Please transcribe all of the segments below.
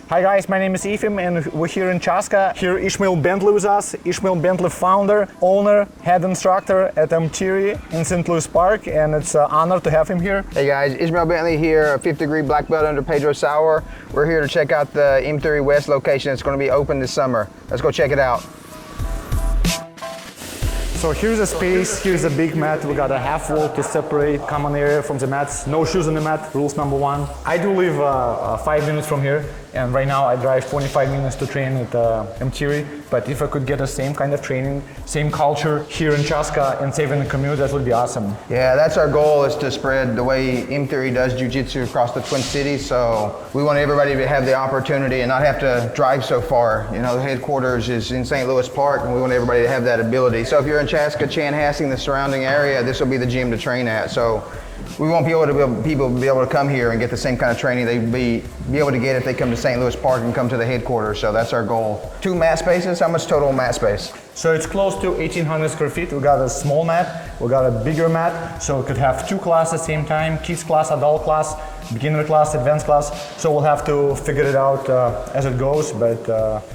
Hi guys, my name is Efim and we're here in Chaska. Here Ishmael Bentley with us. Ishmael Bentley, founder, owner, head instructor at M-Theory in St. Louis Park, and it's an honor to have him here. Hey guys, Ishmael Bentley here, a 5th degree black belt under Pedro Sauer. We're here to check out the M-Theory West location. It's going to be open this summer. Let's go check it out. So here's a space, here's a big mat. We got a half wall to separate common area from the mats. No shoes on the mat, rules number 1. I do live 5 minutes from here, and right now I drive 25 minutes to train at M-Theory. But if I could get the same kind of training, same culture here in Chaska and saving the commute, that would be awesome. Yeah, that's our goal, is to spread the way M-Theory does Jiu-Jitsu across the Twin Cities. So we want everybody to have the opportunity and not have to drive so far. You know, the headquarters is in St. Louis Park, and we want everybody to have that ability. So if you're in Chaska, Chanhassen, the surrounding area, this will be the gym to train at. So we want people to be able to come here and get the same kind of training they'd be able to get if they come to St. Louis Park and come to the headquarters. So that's our goal. 2 mat spaces. How much total mat space? So it's close to 1,800 square feet. We got a small mat, we got a bigger mat, so we could have 2 classes at the same time, kids class, adult class, beginner class, advanced class. So we'll have to figure it out as it goes, but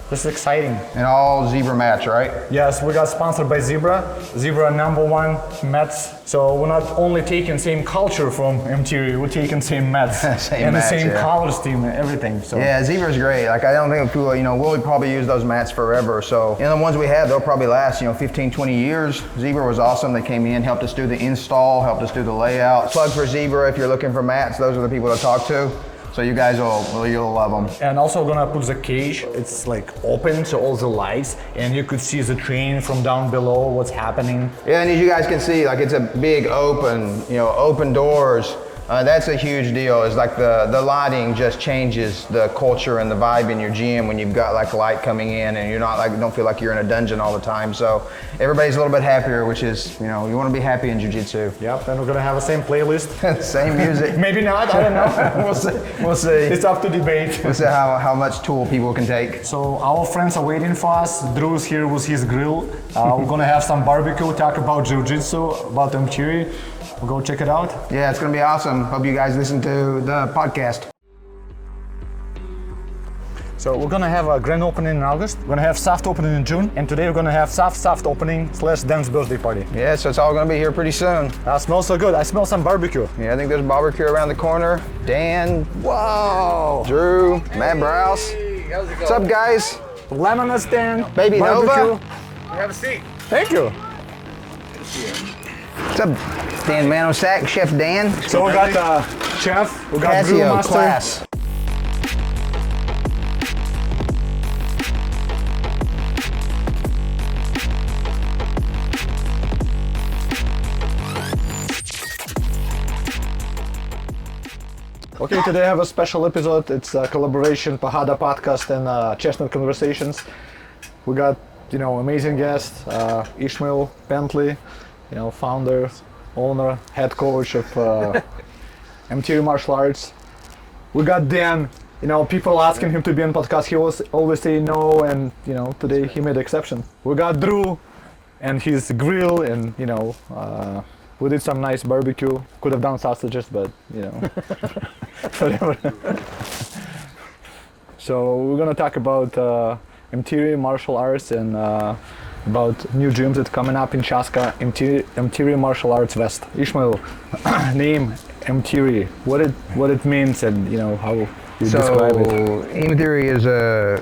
this is exciting. And all Zebra mats, right? Yes, we got sponsored by Zebra. Zebra #1 mats. So we're not only taking same culture from M-Theory, we're taking same mats and the same color scheme and everything. So yeah, Zebra's great. Like, I don't think people, we'll probably use those mats forever. So, the ones we have, they'll probably last, 15, 20 years. Zebra was awesome. They came in, helped us do the install, helped us do the layout. Plug for Zebra if you're looking for mats. Those are the people to talk to. So you guys you'll love them. And also we're gonna put the cage. It's like open to all the lights, and you could see the train from down below, what's happening. Yeah, and as you guys can see, like, it's a big open, open doors. That's a huge deal. It's like the lighting just changes the culture and the vibe in your gym when you've got like light coming in and you're not don't feel like you're in a dungeon all the time. So everybody's a little bit happier, which is, you want to be happy in Jiu-Jitsu. Yep, and we're gonna have the same playlist. Same music. Maybe not, I don't know. We'll see. It's up to debate. We'll see how much tool people can take. So our friends are waiting for us. Drew's here with his grill. We're gonna have some barbecue, talk about Jiu-Jitsu, about M-Theory. We'll go check it out. Yeah, it's gonna be awesome. Hope you guys listen to the podcast. So we're gonna have a grand opening in August. We're gonna have soft opening in June, and today we're gonna have soft opening / Dan's birthday party. Yeah, so it's all gonna be here pretty soon. That smells so good. I smell some barbecue. Yeah, I think there's barbecue around the corner. Dan, whoa, Drew, Matt Browse. Hey, how's it going? What's up, guys? Lemonade stand, Baby barbecue. Nova. Have a seat. Thank you. What's up, Dan Manosak, Chef Dan? So we got chef, we got grill Casio master. class. Okay, today I have a special episode. It's a collaboration, Porrada podcast and Chestnut Conversations. We got, amazing guest, Ishmael Bentley, founder, owner, head coach of M-Theory Martial Arts. We got Dan. People asking him to be on podcast. He was always saying no, and today he made an exception. We got Drew and his grill, and we did some nice barbecue. Could have done sausages, but whatever. So we're gonna talk about M-Theory Martial Arts and about new gyms that's coming up in Chaska. M-Theory Martial Arts West. Ishmael, name M-Theory. What it means, and how you describe it. So M-Theory is a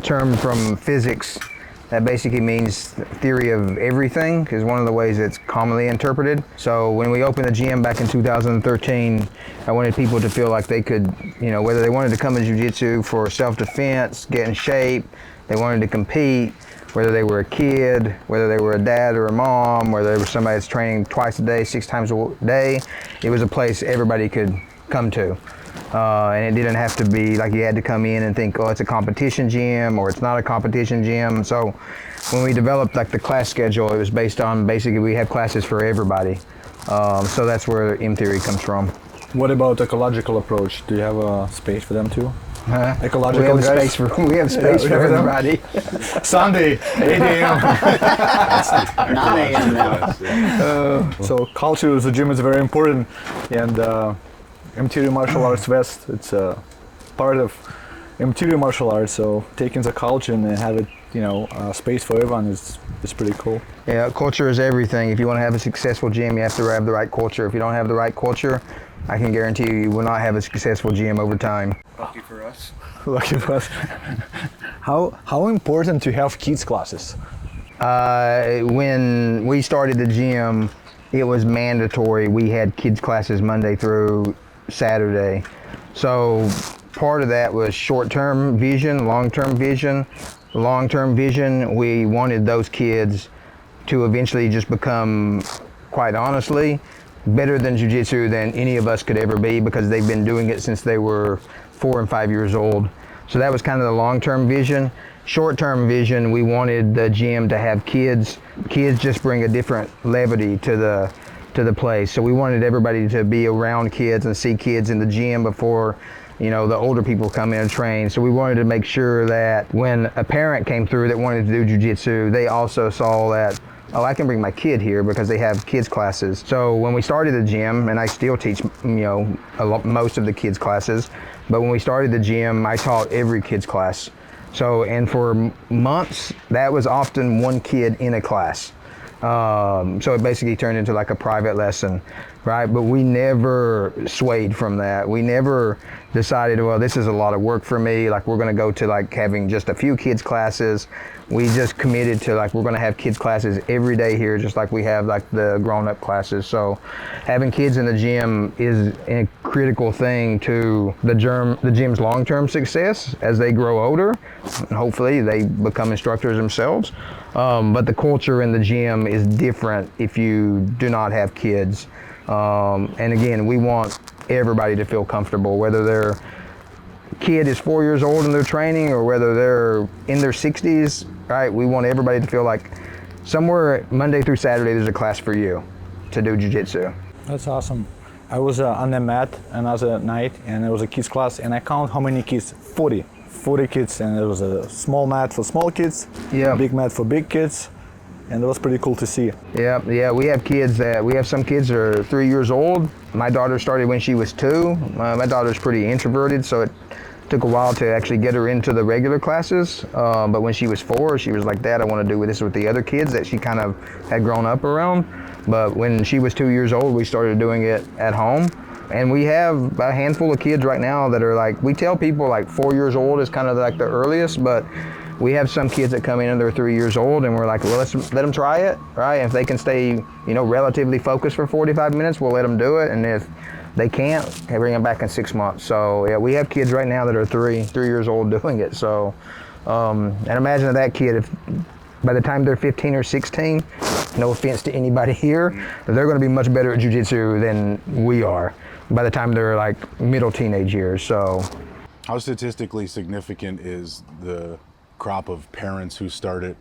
term from physics that basically means theory of everything, is one of the ways it's commonly interpreted. So when we opened the gym back in 2013, I wanted people to feel like they could, whether they wanted to come to Jiu-Jitsu for self-defense, get in shape, they wanted to compete, whether they were a kid, whether they were a dad or a mom, whether they were somebody that's training twice a day, 6 times a day, it was a place everybody could come to. And it didn't have to be like you had to come in and think, oh, it's a competition gym or it's not a competition gym. So when we developed like the class schedule, it was based on basically we have classes for everybody. So that's where M-Theory comes from. What about ecological approach? Do you have a space for them too? Ecological we have guys? space for everybody. Sunday, 8 a.m. 9 a.m. now. So culture of the gym is very important, and M-Theory Martial Arts West, it's a part of interior martial arts, so taking the culture and have it, space for everyone is pretty cool. Yeah, culture is everything. If you want to have a successful gym, you have to have the right culture. If you don't have the right culture, I can guarantee you will not have a successful gym over time. Lucky for us. Lucky for us. How important to have kids classes? When we started the gym, it was mandatory. We had kids classes Monday through Saturday. So part of that was short-term vision, long-term vision. Long-term vision, we wanted those kids to eventually just become, quite honestly, better than jiu-jitsu than any of us could ever be, because they've been doing it since they were 4 and 5 years old. So that was kind of the long-term vision. Short-term vision, we wanted the gym to have kids. Kids just bring a different levity to the place. So we wanted everybody to be around kids and see kids in the gym before the older people come in and train. So we wanted to make sure that when a parent came through that wanted to do jiu-jitsu, they also saw that, oh, I can bring my kid here because they have kids classes. So when we started the gym, and I still teach, most of the kids classes, but when we started the gym, I taught every kids class. So, and for months, that was often one kid in a class. So it basically turned into like a private lesson, right? But we never swayed from that. We never decided, well, this is a lot of work for me, like we're gonna go to like having just a few kids classes. We just committed to like, we're gonna have kids classes every day here, just like we have like the grown-up classes. So having kids in the gym is a critical thing to the gym's long-term success as they grow older. Hopefully they become instructors themselves. But the culture in the gym is different if you do not have kids. And again, we want everybody to feel comfortable, whether their kid is 4 years old and they're training or whether they're in their 60s, right? We want everybody to feel like somewhere Monday through Saturday there's a class for you to do jiu-jitsu. That's awesome. I was on the mat another night and there was a kids class and I count how many kids, 40 kids, and there was a small mat for small kids, big mat for big kids, and it was pretty cool to see. Yeah, we have some kids that are 3 years old. My daughter started when she was 2. My daughter's pretty introverted, so it took a while to actually get her into the regular classes. But when she was 4, she was like, Dad, I want to do this with the other kids that she kind of had grown up around. But when she was 2 years old, we started doing it at home. And we have a handful of kids right now that are like, we tell people like 4 years old is kind of like the earliest, but we have some kids that come in and they're 3 years old and we're like, well, let's let them try it, right? And if they can stay, relatively focused for 45 minutes, we'll let them do it. And if they can't, we bring them back in 6 months. So yeah, we have kids right now that are three years old doing it. So, and imagine that kid, if by the time they're 15 or 16, no offense to anybody here, they're going to be much better at jiu-jitsu than we are by the time they're like middle teenage years. So how statistically significant is the crop of parents who started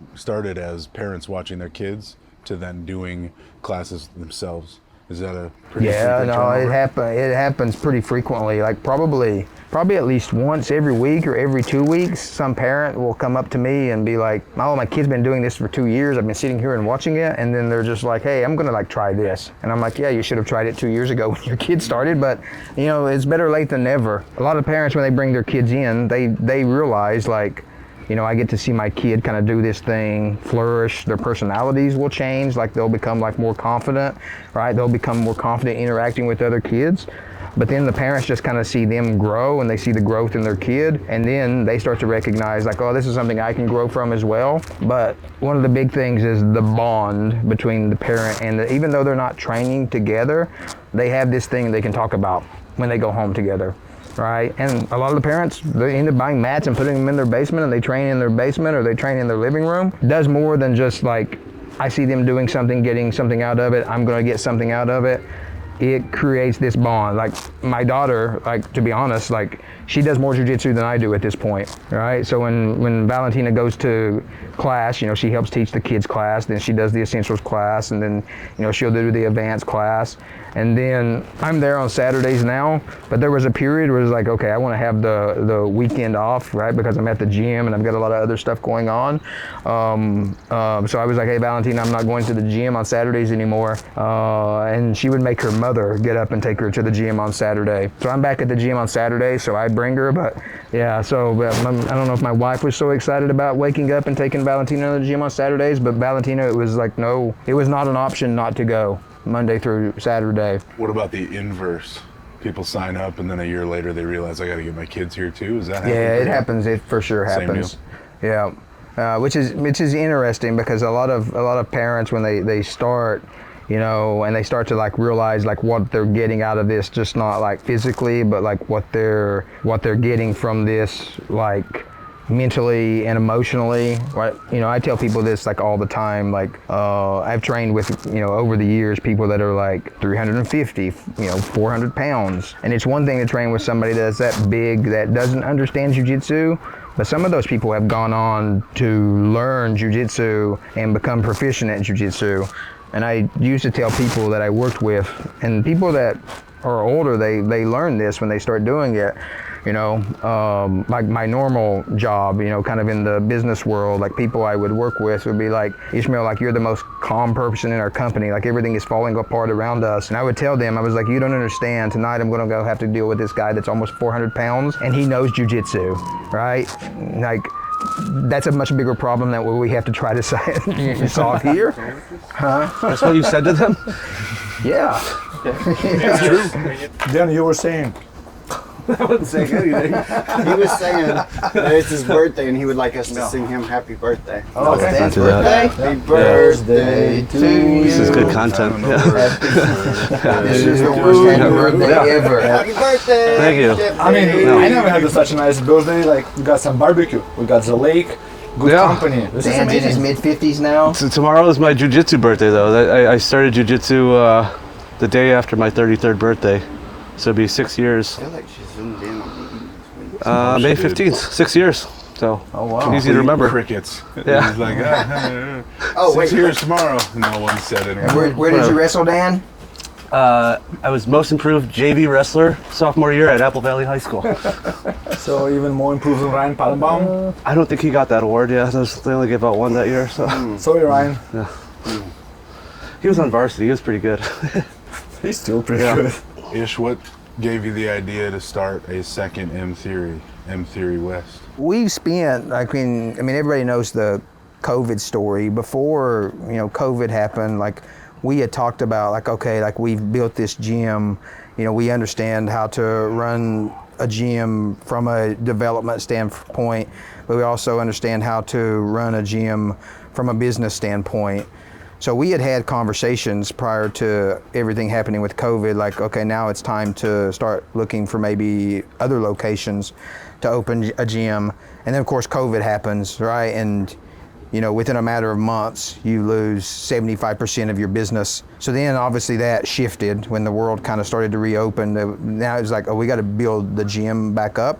as parents watching their kids to then doing classes themselves? Is that a pretty frequent turnover? It happens pretty frequently. Like probably at least once every week or every 2 weeks, some parent will come up to me and be like, oh, my kid's been doing this for 2 years. I've been sitting here and watching it. And then they're just like, hey, I'm gonna like try this. And I'm like, yeah, you should have tried it 2 years ago when your kid started, but it's better late than never. A lot of parents, when they bring their kids in, they realize like, I get to see my kid kind of do this thing, flourish. Their personalities will change, like they'll become like more confident, right? They'll become more confident interacting with other kids. But then the parents just kind of see them grow and they see the growth in their kid. And then they start to recognize like, oh, this is something I can grow from as well. But one of the big things is the bond between the parent and even though they're not training together, they have this thing they can talk about when they go home together. Right, and a lot of the parents, they end up buying mats and putting them in their basement and they train in their basement or they train in their living room. It does more than just like, I see them doing something, getting something out of it, I'm gonna get something out of it. It creates this bond. Like my daughter, like to be honest, like she does more jiu-jitsu than I do at this point, right? So when Valentina goes to class, she helps teach the kids class, then she does the essentials class, and then, she'll do the advanced class. And then I'm there on Saturdays now, but there was a period where it was like, okay, I want to have the weekend off, right? Because I'm at the gym and I've got a lot of other stuff going on. So I was like, hey, Valentina, I'm not going to the gym on Saturdays anymore. And she would make her mother get up and take her to the gym on Saturday. So I'm back at the gym on Saturday, so I bring her, but yeah, so I don't know if my wife was so excited about waking up and taking Valentina to the gym on Saturdays, but Valentina, it was like, no, it was not an option not to go Monday through Saturday. What about the inverse? People sign up and then a year later they realize I got to get my kids here too. Is that happening? Yeah, it happens. It for sure Same happens. Yeah, which is interesting because a lot of parents when they start, you know, and they start to like realize like what they're getting out of this, just not like physically, but like what they're getting from this, like mentally and emotionally. Right? You know, I tell people this like all the time. Like I've trained with, you know, over the years people that are like 350, you know, 400 pounds, and it's one thing to train with somebody that's that big that doesn't understand jiu-jitsu. But some of those people have gone on to learn jiu-jitsu and become proficient at jiu-jitsu. And I used to tell people that I worked with, and people that are older, they learn this when they start doing it. You know, like my normal job, you know, kind of in the business world, like people I would work with would be like, Ishmael, like you're the most calm person in our company. Like everything is falling apart around us. And I would tell them, I was like, you don't understand. Tonight I'm going to go have to deal with this guy that's almost 400 pounds and he knows jiu-jitsu, right? Like that's a much bigger problem than what we have to try to solve here. Huh? That's what you said to them? Yeah. It's true. Then you were saying, I wasn't saying anything. He was saying that it's his birthday and he would like us to sing him happy birthday. Oh, It's okay. Dan's Do that. birthday. Happy birthday to you. This is good content. Yeah. This is the worst happy birthday ever. Happy birthday. Thank you. I mean, I never had such a nice birthday. Like we got some barbecue, we got the lake, good Yeah. company. This is Dan's in his amazing. mid-50s now. So tomorrow is my jiu-jitsu birthday, though. I started jiu-jitsu the day after my 33rd birthday. So it'll be 6 years. I feel like she zoomed in on me. May 15th, 6 years. So Oh, wow. easy to remember. Crickets. Yeah. He's like, Oh, 6 wait. years tomorrow. No one said it. Where did you wrestle, Dan? I was most improved JV wrestler sophomore year at Apple Valley High School. So even more improved than Ryan Pallenbaum. I don't think he got that award. Yeah, they only gave out one that year. So Sorry, Ryan. he was on varsity. He was pretty good. He's still pretty Yeah. good. Ish, what gave you the idea to start a second M Theory West? We've spent, I mean, everybody knows the COVID story. Before, you know, COVID happened, like we had talked about, like, okay, like we've built this gym, you know, we understand how to run a gym from a development standpoint, but we also understand how to run a gym from a business standpoint. So we had conversations prior to everything happening with COVID, like, okay, now it's time to start looking for maybe other locations to open a gym. And then of course COVID happens, right? And you know, within a matter of months, you lose 75% of your business. So then obviously that shifted when the world kind of started to reopen. Now it's like, oh, we got to build the gym back up.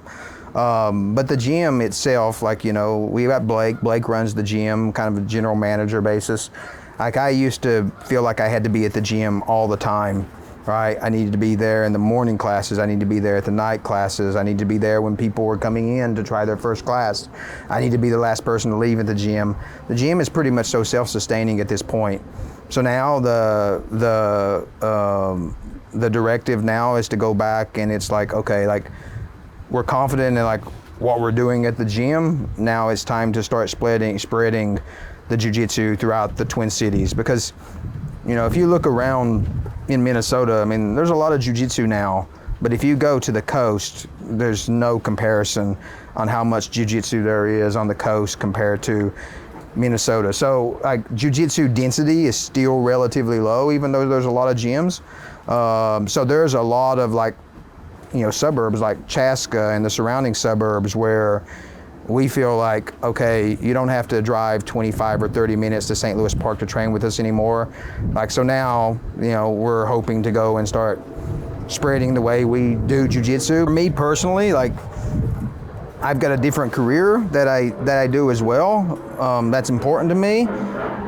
But the gym itself, like, you know, we got Blake. Blake runs the gym, kind of a general manager basis. Like I used to feel like I had to be at the gym all the time, right? I needed to be there in the morning classes. I need to be there at the night classes. I need to be there when people were coming in to try their first class. I need to be the last person to leave at the gym. The gym is pretty much so self-sustaining at this point. So now the directive now is to go back, and it's like, okay, like we're confident in like what we're doing at the gym. Now it's time to start spreading the jiu-jitsu throughout the Twin Cities, because, you know, if you look around in Minnesota, I mean, there's a lot of jiu-jitsu now, but if you go to the coast, there's no comparison on how much jiu-jitsu there is on the coast compared to Minnesota. So like jiu-jitsu density is still relatively low, even though there's a lot of gyms. So there's a lot of like, you know, suburbs like Chaska and the surrounding suburbs where we feel like, okay, you don't have to drive 25 or 30 minutes to St. Louis Park to train with us anymore. Like, so now, you know, we're hoping to go and start spreading the way we do jiu-jitsu. For me personally, like, I've got a different career that I do as well. That's important to me.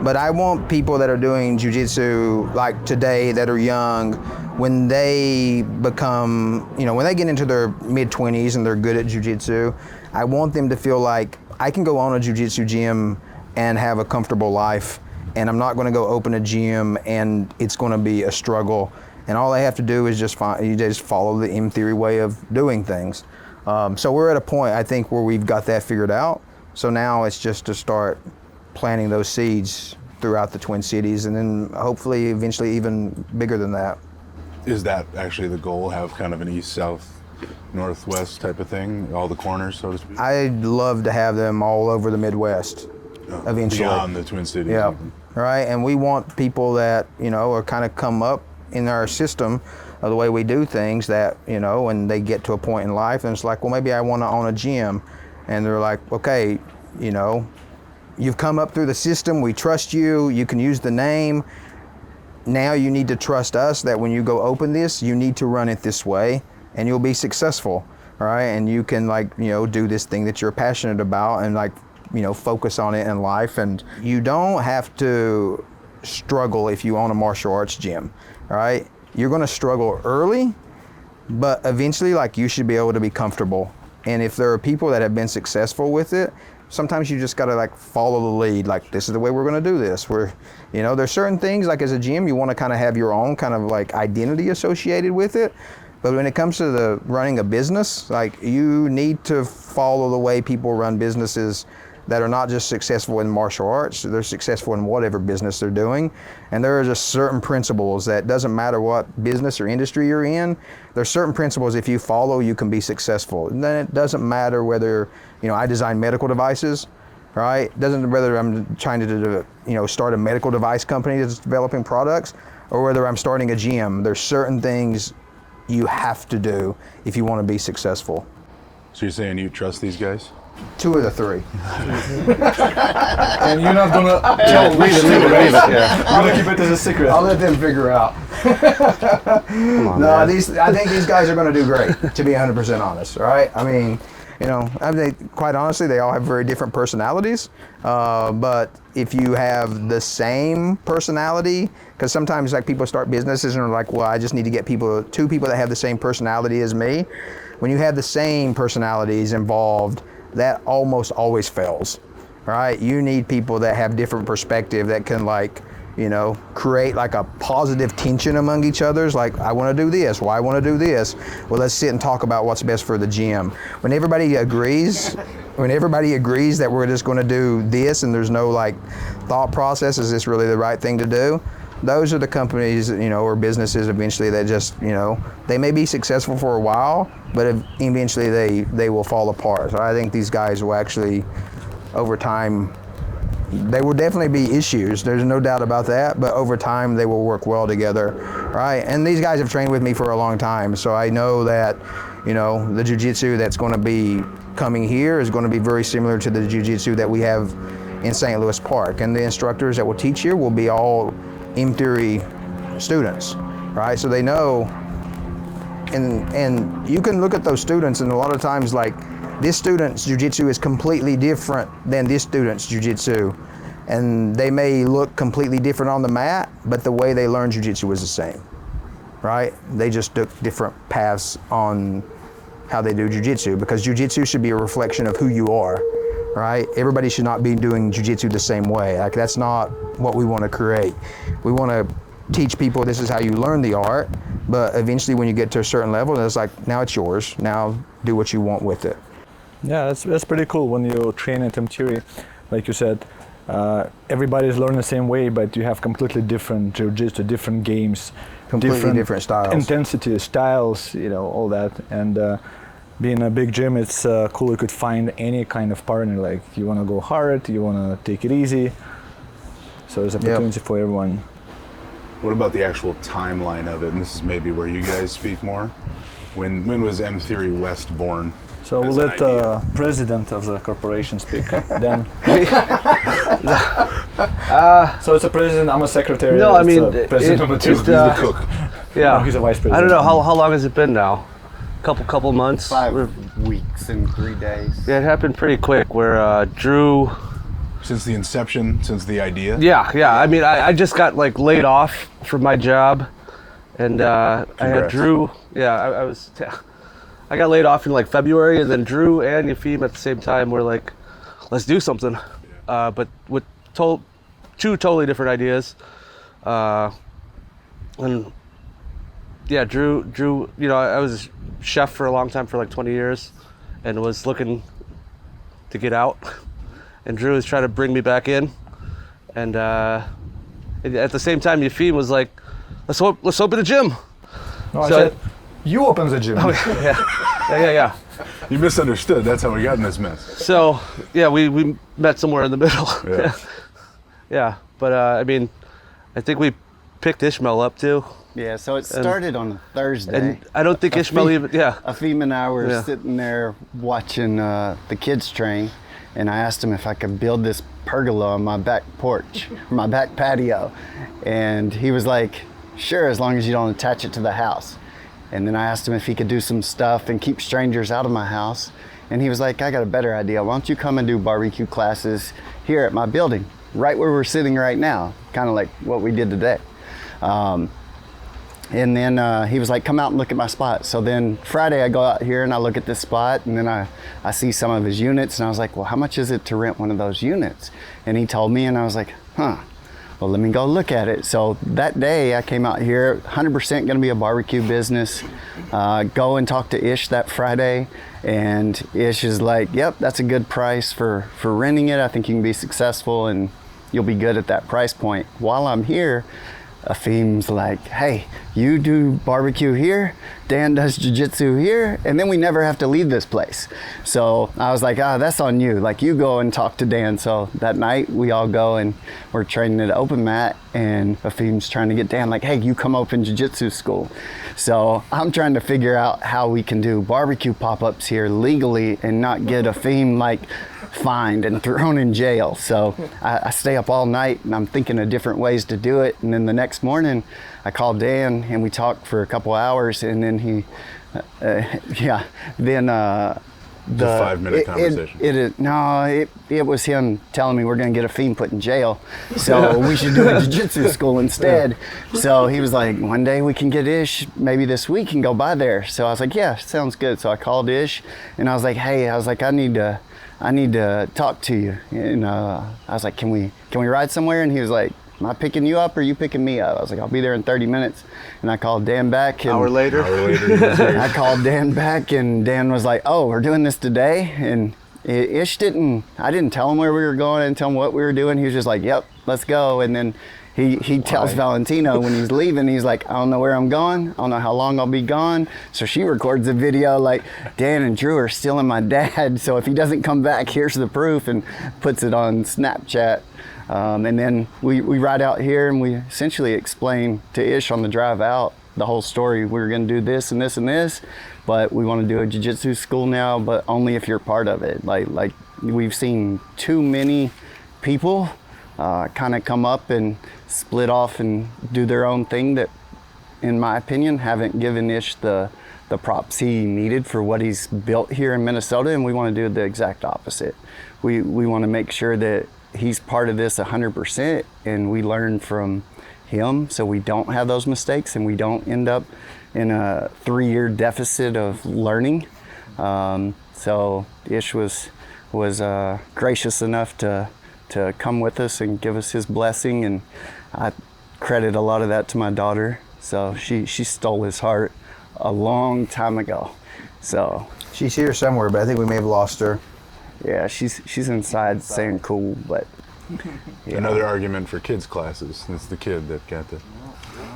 But I want people that are doing jiu-jitsu like today, that are young, when they become, you know, when they get into their mid-20s and they're good at jiu-jitsu, I want them to feel like I can go on a jiu-jitsu gym and have a comfortable life, and I'm not going to go open a gym and it's going to be a struggle, and all they have to do is just follow the M Theory way of doing things. So we're at a point, I think, where we've got that figured out. So now it's just to start planting those seeds throughout the Twin Cities, and then hopefully eventually even bigger than that. Is that actually the goal? Have kind of an east, south, northwest type of thing, all the corners, so to speak? I'd love to have them all over the Midwest eventually. Beyond the Twin Cities. Yeah, right. And we want people that, you know, are kind of come up in our system of the way we do things, that, you know, when they get to a point in life and it's like, well, maybe I want to own a gym. And they're like, okay, you know, you've come up through the system, we trust you, you can use the name. Now you need to trust us that when you go open this, you need to run it this way and you'll be successful, right? And you can, like, you know, do this thing that you're passionate about and, like, you know, focus on it in life. And you don't have to struggle if you own a martial arts gym, right? You're gonna struggle early, but eventually, like, you should be able to be comfortable. And if there are people that have been successful with it, sometimes you just gotta, like, follow the lead. Like, this is the way we're gonna do this. You know, there's certain things, like as a gym, you wanna kind of have your own kind of like identity associated with it. But when it comes to the running a business, like, you need to follow the way people run businesses that are not just successful in martial arts, they're successful in whatever business they're doing. And there are just certain principles that doesn't matter what business or industry you're in, there's certain principles if you follow, you can be successful. And then it doesn't matter whether, you know, I design medical devices, right? It doesn't matter whether I'm trying to, you know, start a medical device company that's developing products, or whether I'm starting a gym. There's certain things you have to do if you want to be successful. So you're saying you trust these guys? 2 of the 3. And you're not gonna tell which secret, right? You're gonna keep it as a secret. I'll let them figure out. No, I think these guys are going to do great, to be 100% honest, right? I mean, you know, quite honestly, they all have very different personalities. But if you have the same personality, because sometimes, like, people start businesses and are like, well, I just need to get 2 people that have the same personality as me. When you have the same personalities involved, that almost always fails, right? You need people that have different perspective that can, like, you know, create like a positive tension among each other's. Like, I want to do this. Well, I want to do this. Well, let's sit and talk about what's best for the gym. When everybody agrees that we're just going to do this and there's no, like, thought process, is this really the right thing to do? Those are the companies, you know, or businesses eventually that just, you know, they may be successful for a while, but eventually they will fall apart. So I think these guys will actually, over time, there will definitely be issues. There's no doubt about that, but over time they will work well together, right? And these guys have trained with me for a long time, so I know that, you know, the jiu-jitsu that's going to be coming here is going to be very similar to the jiu-jitsu that we have in St. Louis Park. And the instructors that will teach here will be all M Theory students, right? So they know, and you can look at those students, and a lot of times, like, this student's jiu-jitsu is completely different than this student's jiu-jitsu. And they may look completely different on the mat, but the way they learn jiu-jitsu is the same, right? They just took different paths on how they do jiu-jitsu, because jiu-jitsu should be a reflection of who you are, right? Everybody should not be doing jiu-jitsu the same way. Like, that's not what we want to create. We want to teach people this is how you learn the art, but eventually when you get to a certain level, it's like, now it's yours. Now do what you want with it. Yeah, that's pretty cool when you train at M Theory. Like you said, everybody's learning the same way, but you have completely different jiu-jitsu, different games, Completely different styles. intensity, styles, you know, all that. And being a big gym, it's cool. You could find any kind of partner. Like, you want to go hard, you want to take it easy. So there's opportunity for everyone. What about the actual timeline of it? And this is maybe where you guys speak more. When was M Theory West born? So we'll let the president of the corporation speak. Then. So it's a president. I'm a secretary. No, I mean, president number 2. He's the cook. Yeah, No, he's a vice president. I don't know how long has it been now? Couple months. 5 weeks and 3 days. Yeah, it happened pretty quick. Where Drew. Since the inception, since the idea? Yeah. I mean, I just got, like, laid off from my job, and I had Drew. Yeah, I got laid off in, like, February, and then Drew and Efim at the same time were like, let's do something. But with 2 totally different ideas. And yeah, Drew, you know, I was a chef for a long time, for like 20 years, and was looking to get out. And Drew was trying to bring me back in. And at the same time, Efim was like, let's open a gym. No, I said, you open the gym. Oh, yeah. You misunderstood. That's how we got in this mess. So, yeah, we met somewhere in the middle. Yeah. Yeah, but I mean, I think we picked Ishmael up too. Yeah, so it started on Thursday. And I don't think Ishmael even, Efim and I were sitting there watching the kids train, and I asked him if I could build this pergola on my back porch, my back patio. And he was like, sure, as long as you don't attach it to the house. And then I asked him if he could do some stuff and keep strangers out of my house. And he was like, I got a better idea. Why don't you come and do barbecue classes here at my building, right where we're sitting right now, kind of like what we did today. And then he was like, come out and look at my spot. So then Friday I go out here and I look at this spot, and then I see some of his units, and I was like, well, how much is it to rent one of those units? And he told me, and I was like, well, let me go look at it. So that day I came out here, 100% gonna be a barbecue business. Go and talk to Ish that Friday, and Ish is like, yep, that's a good price for renting it. I think you can be successful and you'll be good at that price point. While I'm here, Efim's like, hey, you do barbecue here, Dan does jiu-jitsu here, and then we never have to leave this place. So I was like, that's on you. Like, you go and talk to Dan. So that night we all go and we're training at open mat, and Efim's trying to get Dan like, hey, you come open jiu-jitsu school. So I'm trying to figure out how we can do barbecue pop-ups here legally and not get Efim like fined and thrown in jail. So I stay up all night and I'm thinking of different ways to do it. And then the next morning I called Dan and we talked for a couple hours, and then he the 5-minute conversation. It was him telling me we're gonna get Efim put in jail, so we should do a jiu-jitsu school instead. So he was like, one day we can get Ish, maybe this week, and go by there. So I was like, yeah, sounds good. So I called Ish and I was like, hey, I need to talk to you. And I was like, can we ride somewhere? And he was like, am I picking you up or are you picking me up? I was like, I'll be there in 30 minutes. And I called Dan back. And Hour later, I called Dan back, and Dan was like, oh, we're doing this today? And Ish I didn't tell him where we were going. I didn't tell him what we were doing. He was just like, yep, let's go. And then he tells Valentino when he's leaving, he's like, I don't know where I'm going. I don't know how long I'll be gone. So she records a video like, Dan and Drew are stealing my dad. So if he doesn't come back, here's the proof, and puts it on Snapchat. And then we ride out here and we essentially explain to Ish on the drive out the whole story. We're going to do this and this and this, but we want to do a jiu-jitsu school now, but only if you're part of it. Like we've seen too many people kind of come up and split off and do their own thing that, in my opinion, haven't given Ish the props he needed for what he's built here in Minnesota, and we want to do the exact opposite. We want to make sure that he's part of this 100%, and we learn from him so we don't have those mistakes and we don't end up in a 3-year deficit of learning. So Ish was gracious enough to come with us and give us his blessing, and I credit a lot of that to my daughter. So she stole his heart a long time ago. So She's here somewhere, but I think we may have lost her. yeah, she's inside saying cool, but yeah. Another argument for kids classes. It's the kid that got the.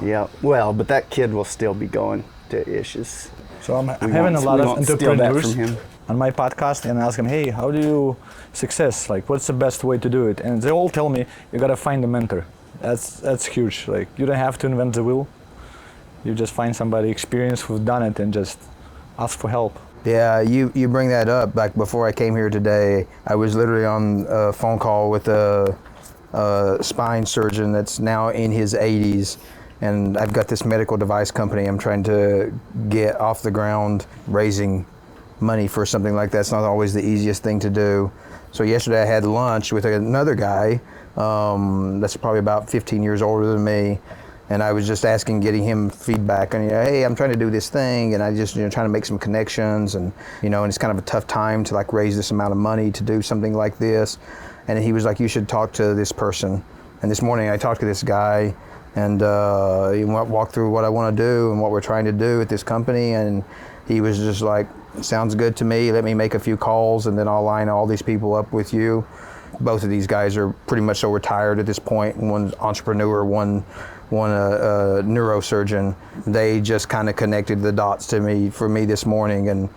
Yeah, well, but that kid will still be going to Ish's. So I'm having a lot of steal that entrepreneurs from him. on my podcast, and I ask them, hey, how do you success? Like, what's the best way to do it? And they all tell me, you gotta find a mentor. That's huge. Like, you don't have to invent the wheel. You just find somebody experienced who's done it and just ask for help. Yeah, you bring that up. Like, before I came here today, I was literally on a phone call with a spine surgeon that's now in his 80s. And I've got this medical device company I'm trying to get off the ground. Raising money for something like that's not always the easiest thing to do. So yesterday I had lunch with another guy that's probably about 15 years older than me. And I was just getting him feedback on, hey, I'm trying to do this thing, and I just, trying to make some connections, and, and it's kind of a tough time to like raise this amount of money to do something like this. And he was like, you should talk to this person. And this morning I talked to this guy and he walked through what I want to do and what we're trying to do at this company, and he was just like, sounds good to me, let me make a few calls and then I'll line all these people up with you. Both of these guys are pretty much so retired at this point. One's entrepreneur, one a neurosurgeon. They just kind of connected the dots for me this morning. And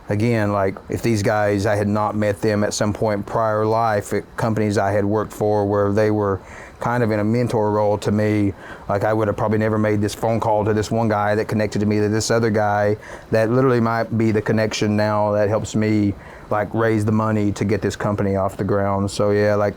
again, like, if these guys, I had not met them at some point prior life at companies I had worked for where they were kind of in a mentor role to me, like, I would have probably never made this phone call to this one guy that connected to me to this other guy that literally might be the connection now that helps me like raise the money to get this company off the ground. So yeah, like,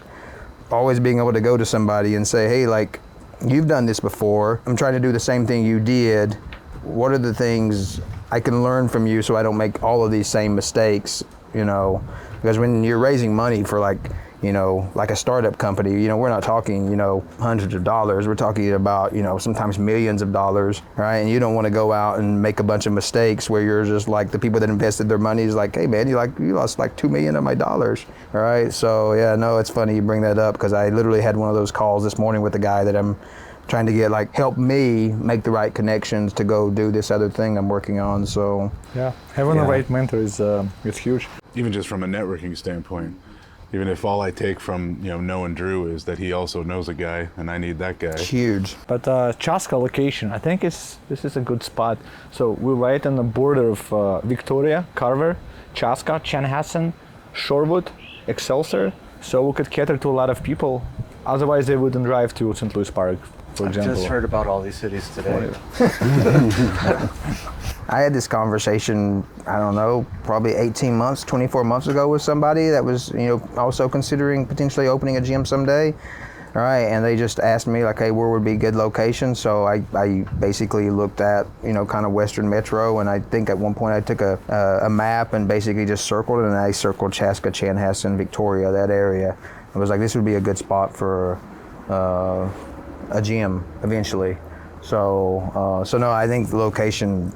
always being able to go to somebody and say, hey, like, you've done this before, I'm trying to do the same thing you did, what are the things I can learn from you so I don't make all of these same mistakes, you know? Because when you're raising money for, like, you know, like a startup company, you know, we're not talking, you know, hundreds of dollars, we're talking about, you know, sometimes millions of dollars, right? And you don't want to go out and make a bunch of mistakes where you're just like, the people that invested their money is like, hey man, you lost like $2 million of my dollars, all right? So yeah, no, it's funny you bring that up, because I literally had one of those calls this morning with a guy that I'm trying to get, like, help me make the right connections to go do this other thing I'm working on. So yeah, having a right mentor is it's huge. Even just from a networking standpoint, even if all I take from, you know, knowing Drew is that he also knows a guy and I need that guy. it's huge. But Chaska location, I think this is a good spot. So we're right on the border of Victoria, Carver, Chaska, Chanhassen, Shorewood, Excelsior. So we could cater to a lot of people. Otherwise, they wouldn't drive to St. Louis Park, for example. Just heard about all these cities today. I had this conversation, I don't know, probably 18 months, 24 months ago with somebody that was, you know, also considering potentially opening a gym someday. All right, and they just asked me, like, hey, where would be good locations? So I basically looked at, you know, kind of Western Metro, and I think at one point I took a map and basically just circled it, and I circled Chaska, Chanhassen, Victoria, that area. I was like, this would be a good spot for a gym eventually. So no, I think the location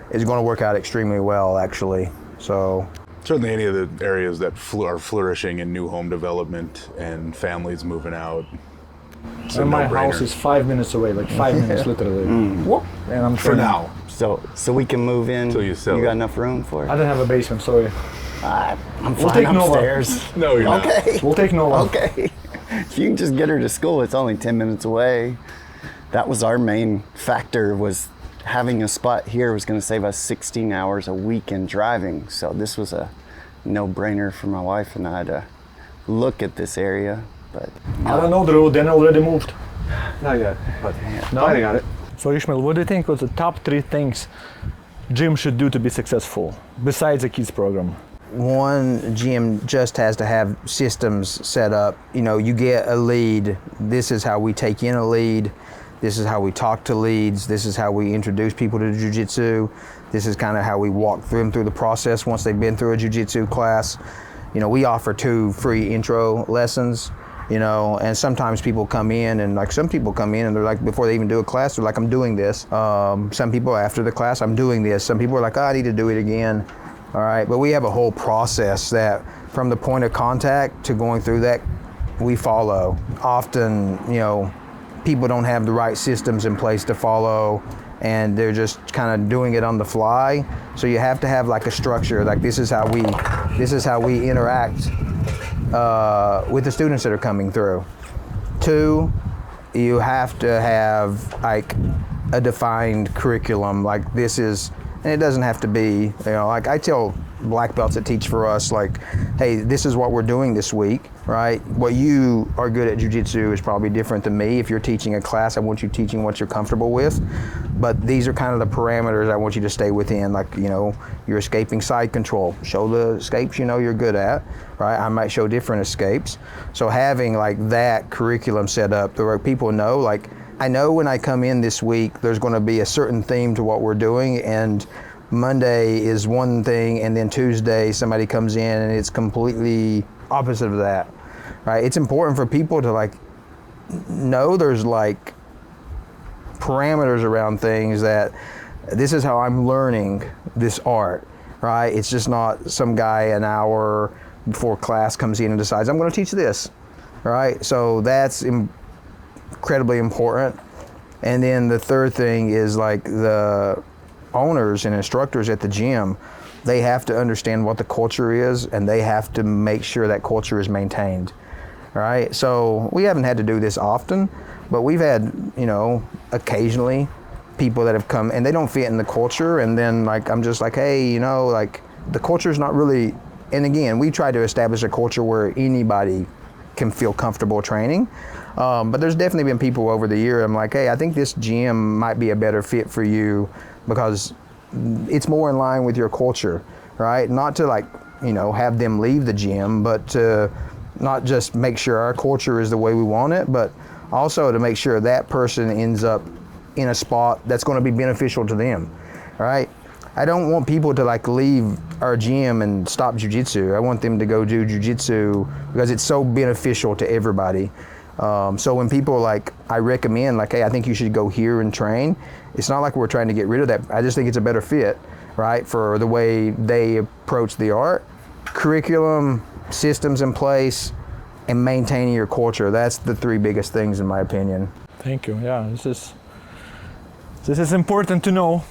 is going to work out extremely well, actually. So Certainly any of the areas that are flourishing in new home development and families moving out. And my house is 5 minutes away, like 5 minutes literally. Whoop, and I'm For turning. now. So we can move in. Till you sell You it. got enough room for I it? don't have a basement, sorry. I'm We'll fine take Nova. upstairs. No, you're not. Okay. We'll take Nova. Okay. If you can just get her to school, it's only 10 minutes away. That was our main factor, was having a spot here was going to save us 16 hours a week in driving. So this was a no-brainer for my wife and I to look at this area. But I don't know, Drew, Dan already moved. Not yet, but No? planning on it. So Ishmael, what do you think was the top 3 things gym should do to be successful, besides the kids program? one gym just has to have systems set up. You know, you get a lead, this is how we take in a lead, this is how we talk to leads, this is how we introduce people to jiu-jitsu, this is kind of how we walk them through the process once they've been through a jiu-jitsu class. You know, we offer 2 free intro lessons, you know, and sometimes people come in and like some people come in and they're like, before they even do a class, they're like, I'm doing this. Some people after the class, I'm doing this. Some people are like, oh, I need to do it again. All right, but we have a whole process that from the point of contact to going through that, we follow. Often, you know, people don't have the right systems in place to follow and they're just kind of doing it on the fly. So you have to have like a structure, like this is how we interact with the students that are coming through. 2, you have to have like a defined curriculum, like this is, and it doesn't have to be, you know, like I tell black belts that teach for us, like, hey, this is what we're doing this week, right? What you are good at jiu-jitsu is probably different than me. If you're teaching a class, I want you teaching what you're comfortable with. But these are kind of the parameters I want you to stay within, like, you know, you're escaping side control. Show the escapes you know you're good at, right? I might show different escapes. So having like that curriculum set up where people know, like, I know when I come in this week, there's going to be a certain theme to what we're doing, and Monday is one thing, and then Tuesday somebody comes in and it's completely opposite of that, right? It's important for people to like know there's like parameters around things, that this is how I'm learning this art, right? It's just not some guy an hour before class comes in and decides, I'm going to teach this, right? So that's incredibly important. And then the third thing is like the owners and instructors at the gym, they have to understand what the culture is, and they have to make sure that culture is maintained. Right? So we haven't had to do this often, but we've had, you know, occasionally people that have come and they don't fit in the culture, and then like I'm just like, hey, you know, like the culture is not really, and again, we try to establish a culture where anybody can feel comfortable training. But there's definitely been people over the year, I'm like, hey, I think this gym might be a better fit for you because it's more in line with your culture, right? Not to like, you know, have them leave the gym, but to not just make sure our culture is the way we want it, but also to make sure that person ends up in a spot that's going to be beneficial to them, right? I don't want people to like leave our gym and stop jiu-jitsu. I want them to go do jiu-jitsu because it's so beneficial to everybody. So when people like, I recommend like, hey, I think you should go here and train, it's not like we're trying to get rid of that. I just think it's a better fit, right? For the way they approach the art. Curriculum, systems in place, and maintaining your culture. That's the three biggest things in my opinion. Thank you. Yeah, this is important to know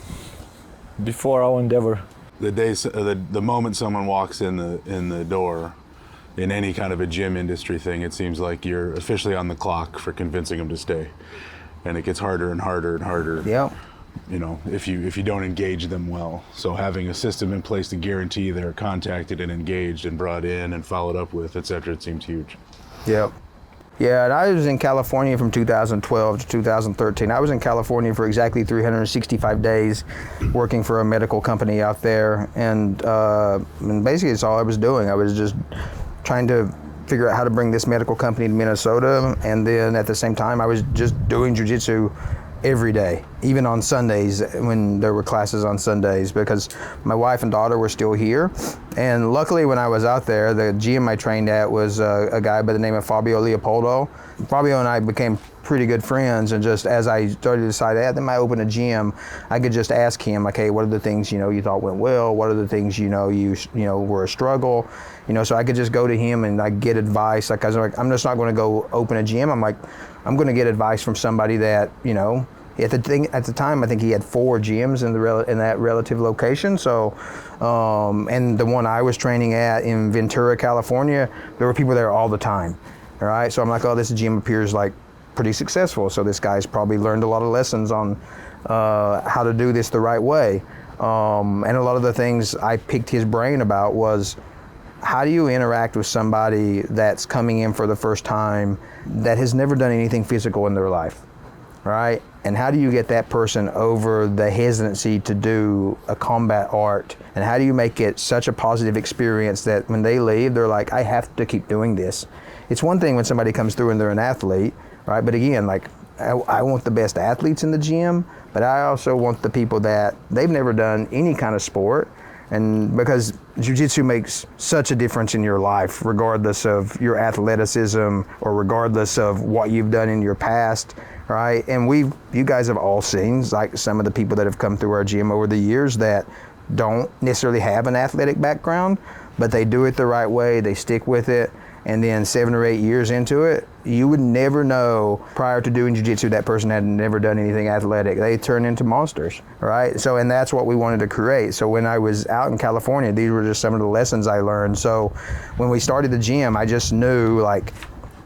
before our endeavor. The moment someone walks in the door in any kind of a gym industry thing, it seems like you're officially on the clock for convincing them to stay, and it gets harder and harder and harder. Yeah. You know, if you don't engage them well. So having a system in place to guarantee they're contacted and engaged and brought in and followed up with, etc., it seems huge. Yep. Yeah, and I was in California from 2012 to 2013. I was in California for exactly 365 days working for a medical company out there, and basically it's all I was doing. I was just trying to figure out how to bring this medical company to Minnesota, and then at the same time I was just doing jiu-jitsu every day, even on Sundays when there were classes on Sundays, because my wife and daughter were still here. And luckily when I was out there, the gym I trained at was a guy by the name of Fabio Leopoldo. Fabio and I became pretty good friends, and just as I started to decide that I might open a gym, I could just ask him, like, hey, what are the things, you know, you thought went well? What are the things, you know, were a struggle? You know, so I could just go to him and like get advice. Like I was like, I'm just not going to go open a gym. I'm going to get advice from somebody that, you know, at the time I think he had 4 gyms in that relative location. So, and the one I was training at in Ventura, California, there were people there all the time. All right, so I'm like, oh, this gym appears like pretty successful. So this guy's probably learned a lot of lessons on how to do this the right way. And a lot of the things I picked his brain about was, how do you interact with somebody that's coming in for the first time that has never done anything physical in their life, right? And how do you get that person over the hesitancy to do a combat art? And how do you make it such a positive experience that when they leave, they're like, I have to keep doing this. It's one thing when somebody comes through and they're an athlete, right? But again, like, I want the best athletes in the gym, but I also want the people that they've never done any kind of sport. And because jiu-jitsu makes such a difference in your life, regardless of your athleticism or regardless of what you've done in your past, right? And you guys have all seen like some of the people that have come through our gym over the years that don't necessarily have an athletic background, but they do it the right way, they stick with it, and then 7 or 8 years into it, you would never know prior to doing jiu-jitsu that person had never done anything athletic. They turn into monsters, right? So, and that's what we wanted to create. So when I was out in California, these were just some of the lessons I learned. So when we started the gym, I just knew like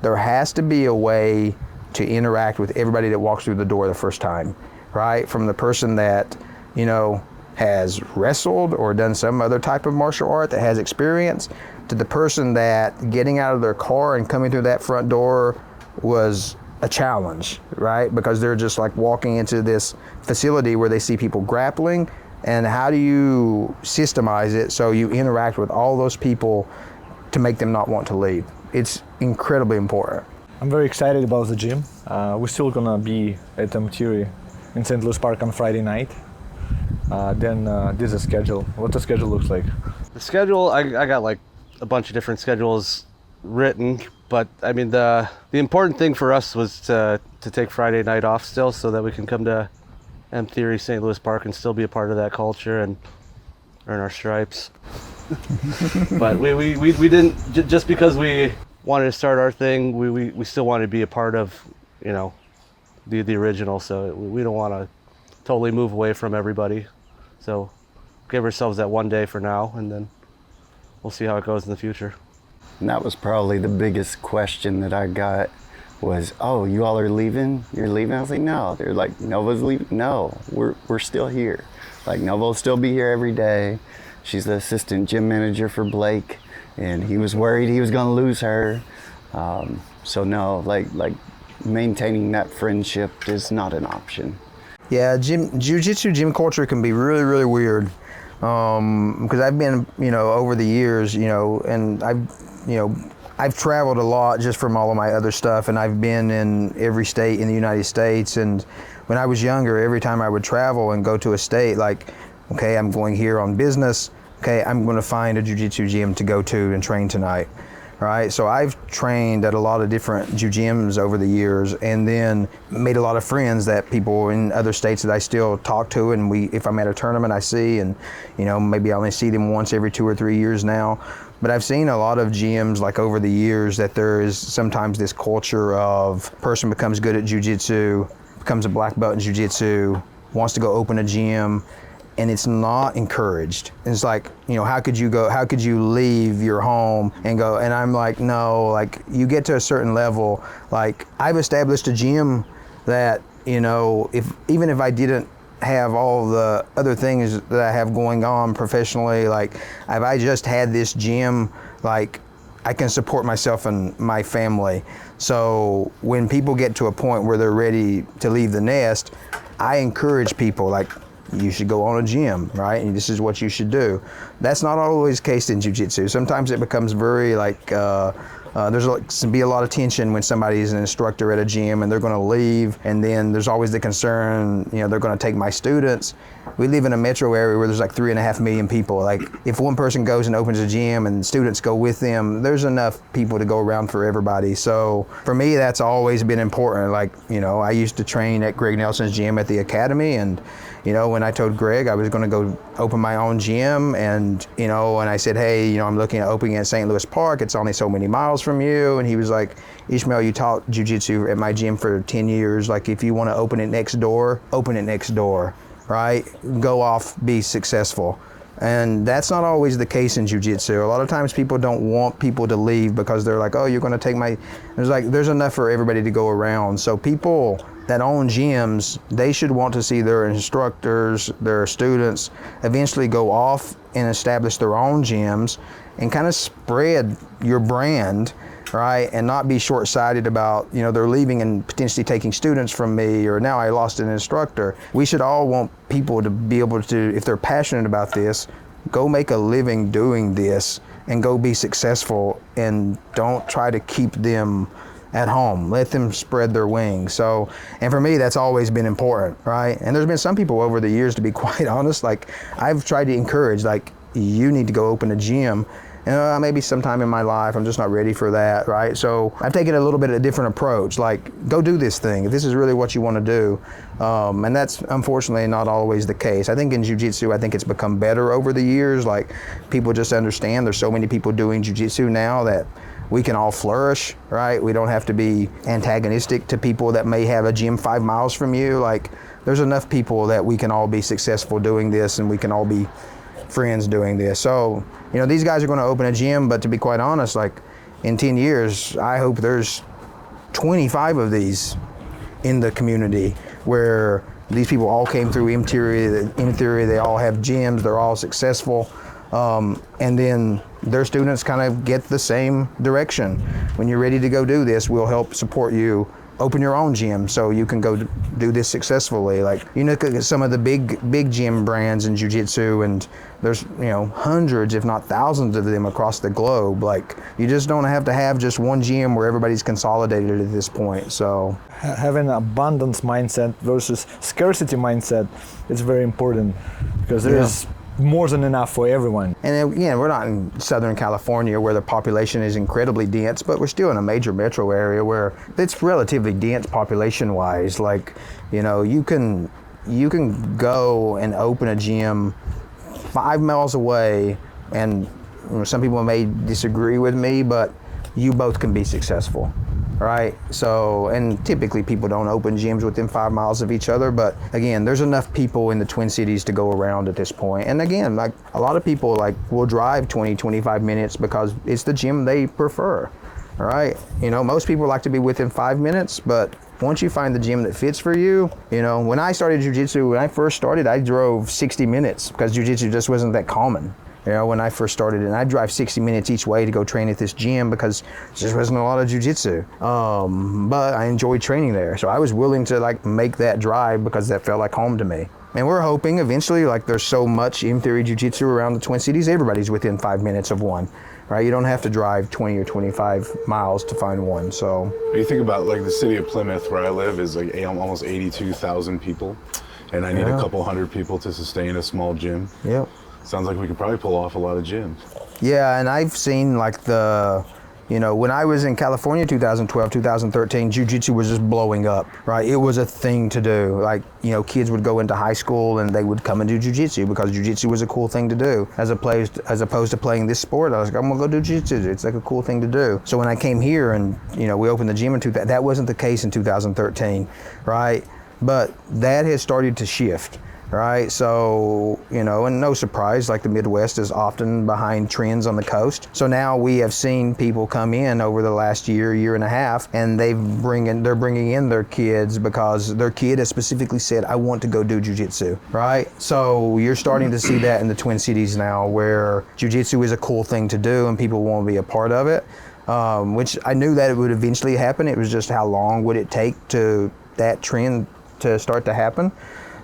there has to be a way to interact with everybody that walks through the door the first time, right? From the person that, you know, has wrestled or done some other type of martial art that has experience, to the person that getting out of their car and coming through that front door was a challenge, right? Because they're just like walking into this facility where they see people grappling, and how do you systemize it so you interact with all those people to make them not want to leave? It's incredibly important. I'm very excited about the gym. We're still gonna be at Theory in St. Louis Park on Friday night. Then this is the schedule. What the schedule looks like? The schedule, I got like a bunch of different schedules written, but I mean the important thing for us was to take Friday night off still, so that we can come to Theory St. Louis Park and still be a part of that culture and earn our stripes. But we didn't just because we wanted to start our thing, we still wanted to be a part of, you know, the original. So we don't want to totally move away from everybody. So give ourselves that one day for now, and then we'll see how it goes in the future. And that was probably the biggest question that I got was, oh, you all are leaving? You're leaving? I was like, no. They're like, Nova's leaving? No, we're still here. Like, Nova will still be here every day. She's the assistant gym manager for Blake, and he was worried he was going to lose her. So no, like maintaining that friendship is not an option. Yeah, jiu-jitsu gym culture can be really, really weird. Because I've been, over the years, and I've traveled a lot just from all of my other stuff, and I've been in every state in the United States. And when I was younger, every time I would travel and go to a state, like, okay, I'm going here on business. Okay, I'm going to find a jiu-jitsu gym to go to and train tonight. Right, so I've trained at a lot of different gyms over the years, and then made a lot of friends that people in other states that I still talk to, and if I'm at a tournament I see, and maybe I only see them once every 2 or 3 years now. But I've seen a lot of gyms like over the years that there is sometimes this culture of person becomes good at jiu-jitsu, becomes a black belt in jiu-jitsu, wants to go open a gym, and it's not encouraged. It's like, how could you leave your home and go? And I'm like, no, like, you get to a certain level. Like, I've established a gym that, even if I didn't have all the other things that I have going on professionally, like, if I just had this gym, like, I can support myself and my family. So when people get to a point where they're ready to leave the nest, I encourage people, like, you should go on a gym, right? And this is what you should do. That's not always the case in jiu-jitsu. Sometimes it becomes very there's be a lot of tension when somebody is an instructor at a gym and they're going to leave, and then there's always the concern, they're going to take my students. We live in a metro area where there's like 3.5 million people. Like, if one person goes and opens a gym and students go with them, there's enough people to go around for everybody. So for me, that's always been important. Like, I used to train at Greg Nelson's gym at the academy, and when I told Greg I was going to go open my own gym, and and I said, hey, I'm looking at opening at St. Louis Park, it's only so many miles from you, and he was like, Ishmael, you taught jiu-jitsu at my gym for 10 years, like, if you want to open it next door, right? Go off, be successful. And that's not always the case in jiu-jitsu. A lot of times people don't want people to leave because they're like, oh, you're going to take my... There's enough for everybody to go around. So people that own gyms, they should want to see their instructors, their students eventually go off and establish their own gyms and kind of spread your brand, right? And not be short-sighted about, they're leaving and potentially taking students from me, or now I lost an instructor. We should all want people to be able to, if they're passionate about this, go make a living doing this and go be successful, and don't try to keep them at home. Let them spread their wings. So, and for me, that's always been important, right? And there's been some people over the years, to be quite honest, like, I've tried to encourage, like, you need to go open a gym. Maybe sometime in my life, I'm just not ready for that, right? So I've taken a little bit of a different approach, like, go do this thing, if this is really what you want to do. And that's unfortunately not always the case. I think in jiu-jitsu, I think it's become better over the years. Like, people just understand there's so many people doing jiu-jitsu now that we can all flourish, right? We don't have to be antagonistic to people that may have a gym 5 miles from you. Like, there's enough people that we can all be successful doing this, and we can all be friends doing this. So, these guys are going to open a gym, but to be quite honest, like, in 10 years, I hope there's 25 of these in the community where these people all came through M Theory, they all have gyms, they're all successful, and then their students kind of get the same direction. When you're ready to go do this, we'll help support you. Open your own gym so you can go do this successfully. Like, look at some of the big gym brands in jiu-jitsu, and there's hundreds if not thousands of them across the globe. Like, you just don't have to have just one gym where everybody's consolidated at this point. So having an abundance mindset versus scarcity mindset is very important, because there's more than enough for everyone. And again, we're not in Southern California where the population is incredibly dense, but we're still in a major metro area where it's relatively dense population-wise. Like, you can go and open a gym 5 miles away, and some people may disagree with me, but you both can be successful. right? So, and typically people don't open gyms within 5 miles of each other, but again, there's enough people in the Twin Cities to go around at this point. And again, like a lot of people like will drive 20, 25 minutes because it's the gym they prefer, all right? You know, most people like to be within 5 minutes, but once you find the gym that fits for you, you know, when I started jiu-jitsu, when I first started, I drove 60 minutes because jiu-jitsu just wasn't that common. You know, when I first started, and I'd drive 60 minutes each way to go train at this gym because there just wasn't a lot of jiu-jitsu. But I enjoyed training there. So I was willing to like make that drive because that felt like home to me. And we're hoping eventually, like there's so much in theory jiu-jitsu around the Twin Cities, everybody's within 5 minutes of one, right? You don't have to drive 20 or 25 miles to find one, so. You think about like the city of Plymouth where I live is like almost 82,000 people, and I need a couple hundred people to sustain a small gym. Yep. Sounds like we could probably pull off a lot of gyms. Yeah, and I've seen like you know, when I was in California, 2012, 2013, jiu-jitsu was just blowing up, right? It was a thing to do. Like, you know, kids would go into high school and they would come and do jiu-jitsu because jiu-jitsu was a cool thing to do. As opposed to playing this sport, I was like, I'm gonna go do jiu-jitsu. It's like a cool thing to do. So when I came here and, you know, we opened the gym in 2000, that wasn't the case in 2013, right? But that has started to shift. Right, so, you know, and no surprise, like the Midwest is often behind trends on the coast. So now we have seen people come in over the last year and a half, and they're bringing in their kids because their kid has specifically said, I want to go do jiu-jitsu, right? So you're starting to see that in the Twin Cities now, where jiu-jitsu is a cool thing to do and people want to be a part of it, which I knew that it would eventually happen. It was just how long would it take to that trend to start to happen.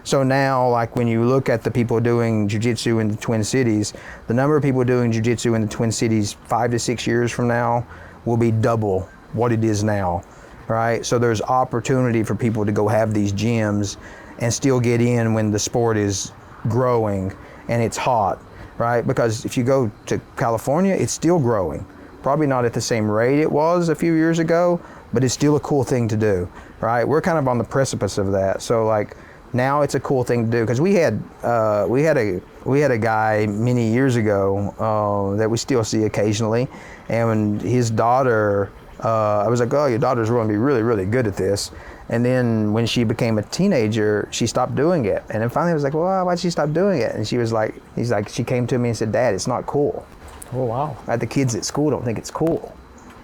So now, like when you look at the people doing jiu-jitsu in the Twin Cities, the number of people doing jiu-jitsu in the Twin Cities 5 to 6 years from now will be double what it is now, right? So there's opportunity for people to go have these gyms and still get in when the sport is growing and it's hot, right? Because if you go to California, it's still growing. Probably not at the same rate it was a few years ago, but it's still a cool thing to do, right? We're kind of on the precipice of that. So like, now it's a cool thing to do because we had a guy many years ago that we still see occasionally, and when his daughter, I was like, oh, your daughter's going to be really, really good at this. And then when she became a teenager, she stopped doing it. And then finally I was like, well, why'd she stop doing it? And she came to me and said, Dad, it's not cool. Oh, wow. The kids at school don't think it's cool,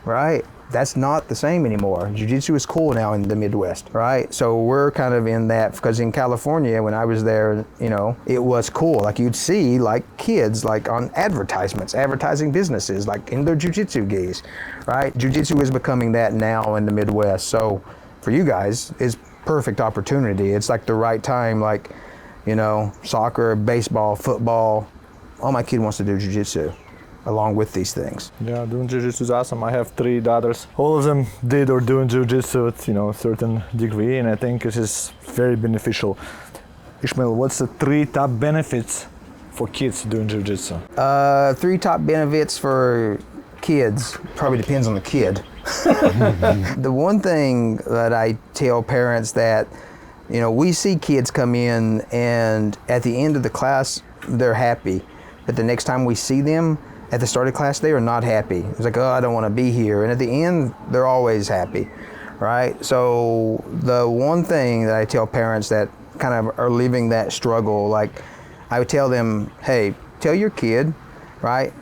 right? That's not the same anymore. Jiu-jitsu is cool now in the Midwest, right? So we're kind of in that, because in California, when I was there, you know, it was cool. Like you'd see like kids like on advertisements, advertising businesses, like in their jiu-jitsu gis, right? Jiu-jitsu is becoming that now in the Midwest. So for you guys, it's perfect opportunity. It's like the right time, like, you know, soccer, baseball, football. Oh, my kid wants to do jiu-jitsu along with these things. Yeah, doing jiu-jitsu is awesome. I have 3 daughters. All of them did or doing jiu-jitsu at, you know, a certain degree, and I think it is very beneficial. Ishmael, what's the 3 top benefits for kids doing jiu-jitsu? 3 top benefits for kids, probably depends on the kid. The one thing that I tell parents that, you know, we see kids come in and at the end of the class, they're happy. But the next time we see them, at the start of class, they are not happy. It's like, oh, I don't want to be here. And at the end, they're always happy, right? So the one thing that I tell parents that kind of are living that struggle, like I would tell them, hey, tell your kid, right?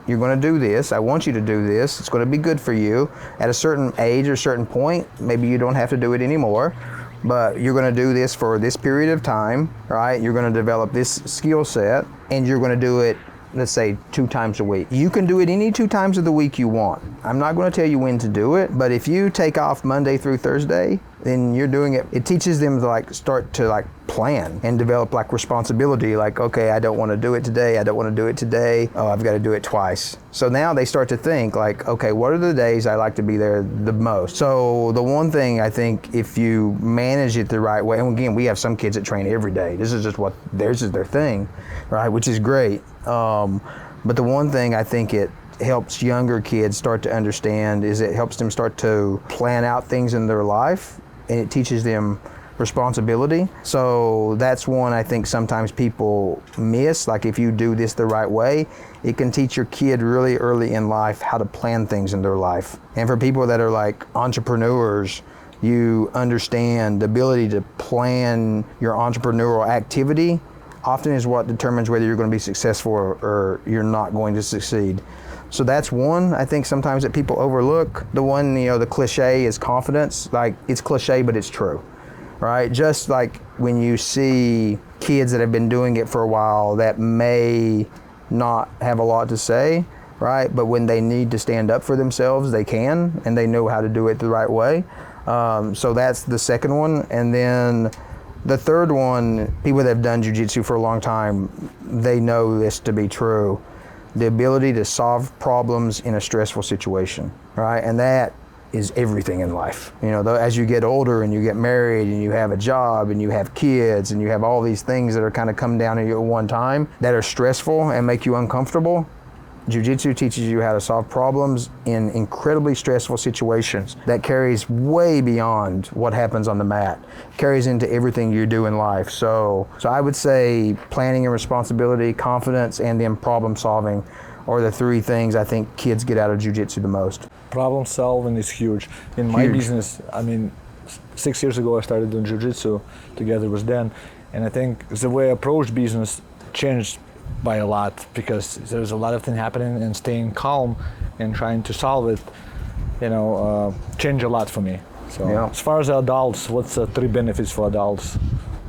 You're going to do this. I want you to do this. It's going to be good for you. At a certain age or certain point, maybe you don't have to do it anymore, but you're going to do this for this period of time, right? You're going to develop this skill set, and you're going to do it, let's say 2 times a week. You can do it any 2 times of the week you want. I'm not going to tell you when to do it, but if you take off Monday through Thursday, then you're doing it. It teaches them to like start to like plan and develop like responsibility. Like, okay, I don't want to do it today. I don't want to do it today. Oh, I've got to do it twice. So now they start to think like, okay, what are the days I like to be there the most? So the one thing I think, if you manage it the right way, and again, we have some kids that train every day. This is just what theirs is their thing, right? Which is great. But the one thing I think it helps younger kids start to understand is it helps them start to plan out things in their life, and it teaches them responsibility. So that's one I think sometimes people miss. Like if you do this the right way, it can teach your kid really early in life how to plan things in their life. And for people that are like entrepreneurs, you understand the ability to plan your entrepreneurial activity often is what determines whether you're going to be successful or you're not going to succeed. So that's one I think sometimes that people overlook. The one, the cliche is confidence. Like it's cliche, but it's true, right? Just like when you see kids that have been doing it for a while that may not have a lot to say, right? But when they need to stand up for themselves, they can, and they know how to do it the right way. So that's the second one. And then the third one, people that have done jiu-jitsu for a long time, they know this to be true. The ability to solve problems in a stressful situation, right? And that is everything in life. As you get older and you get married and you have a job and you have kids and you have all these things that are kind of come down to you at one time that are stressful and make you uncomfortable, Jiu-Jitsu teaches you how to solve problems in incredibly stressful situations. That carries way beyond what happens on the mat. Carries into everything you do in life. So I would say planning and responsibility, confidence, and then problem solving are the three things I think kids get out of Jiu-Jitsu the most. Problem solving is huge. In my business, 6 years ago I started doing Jiu-Jitsu together with Dan, and I think the way I approach business changed by a lot, because there's a lot of things happening, and staying calm and trying to solve it, changed a lot for me. So as far as adults, what's the 3 benefits for adults?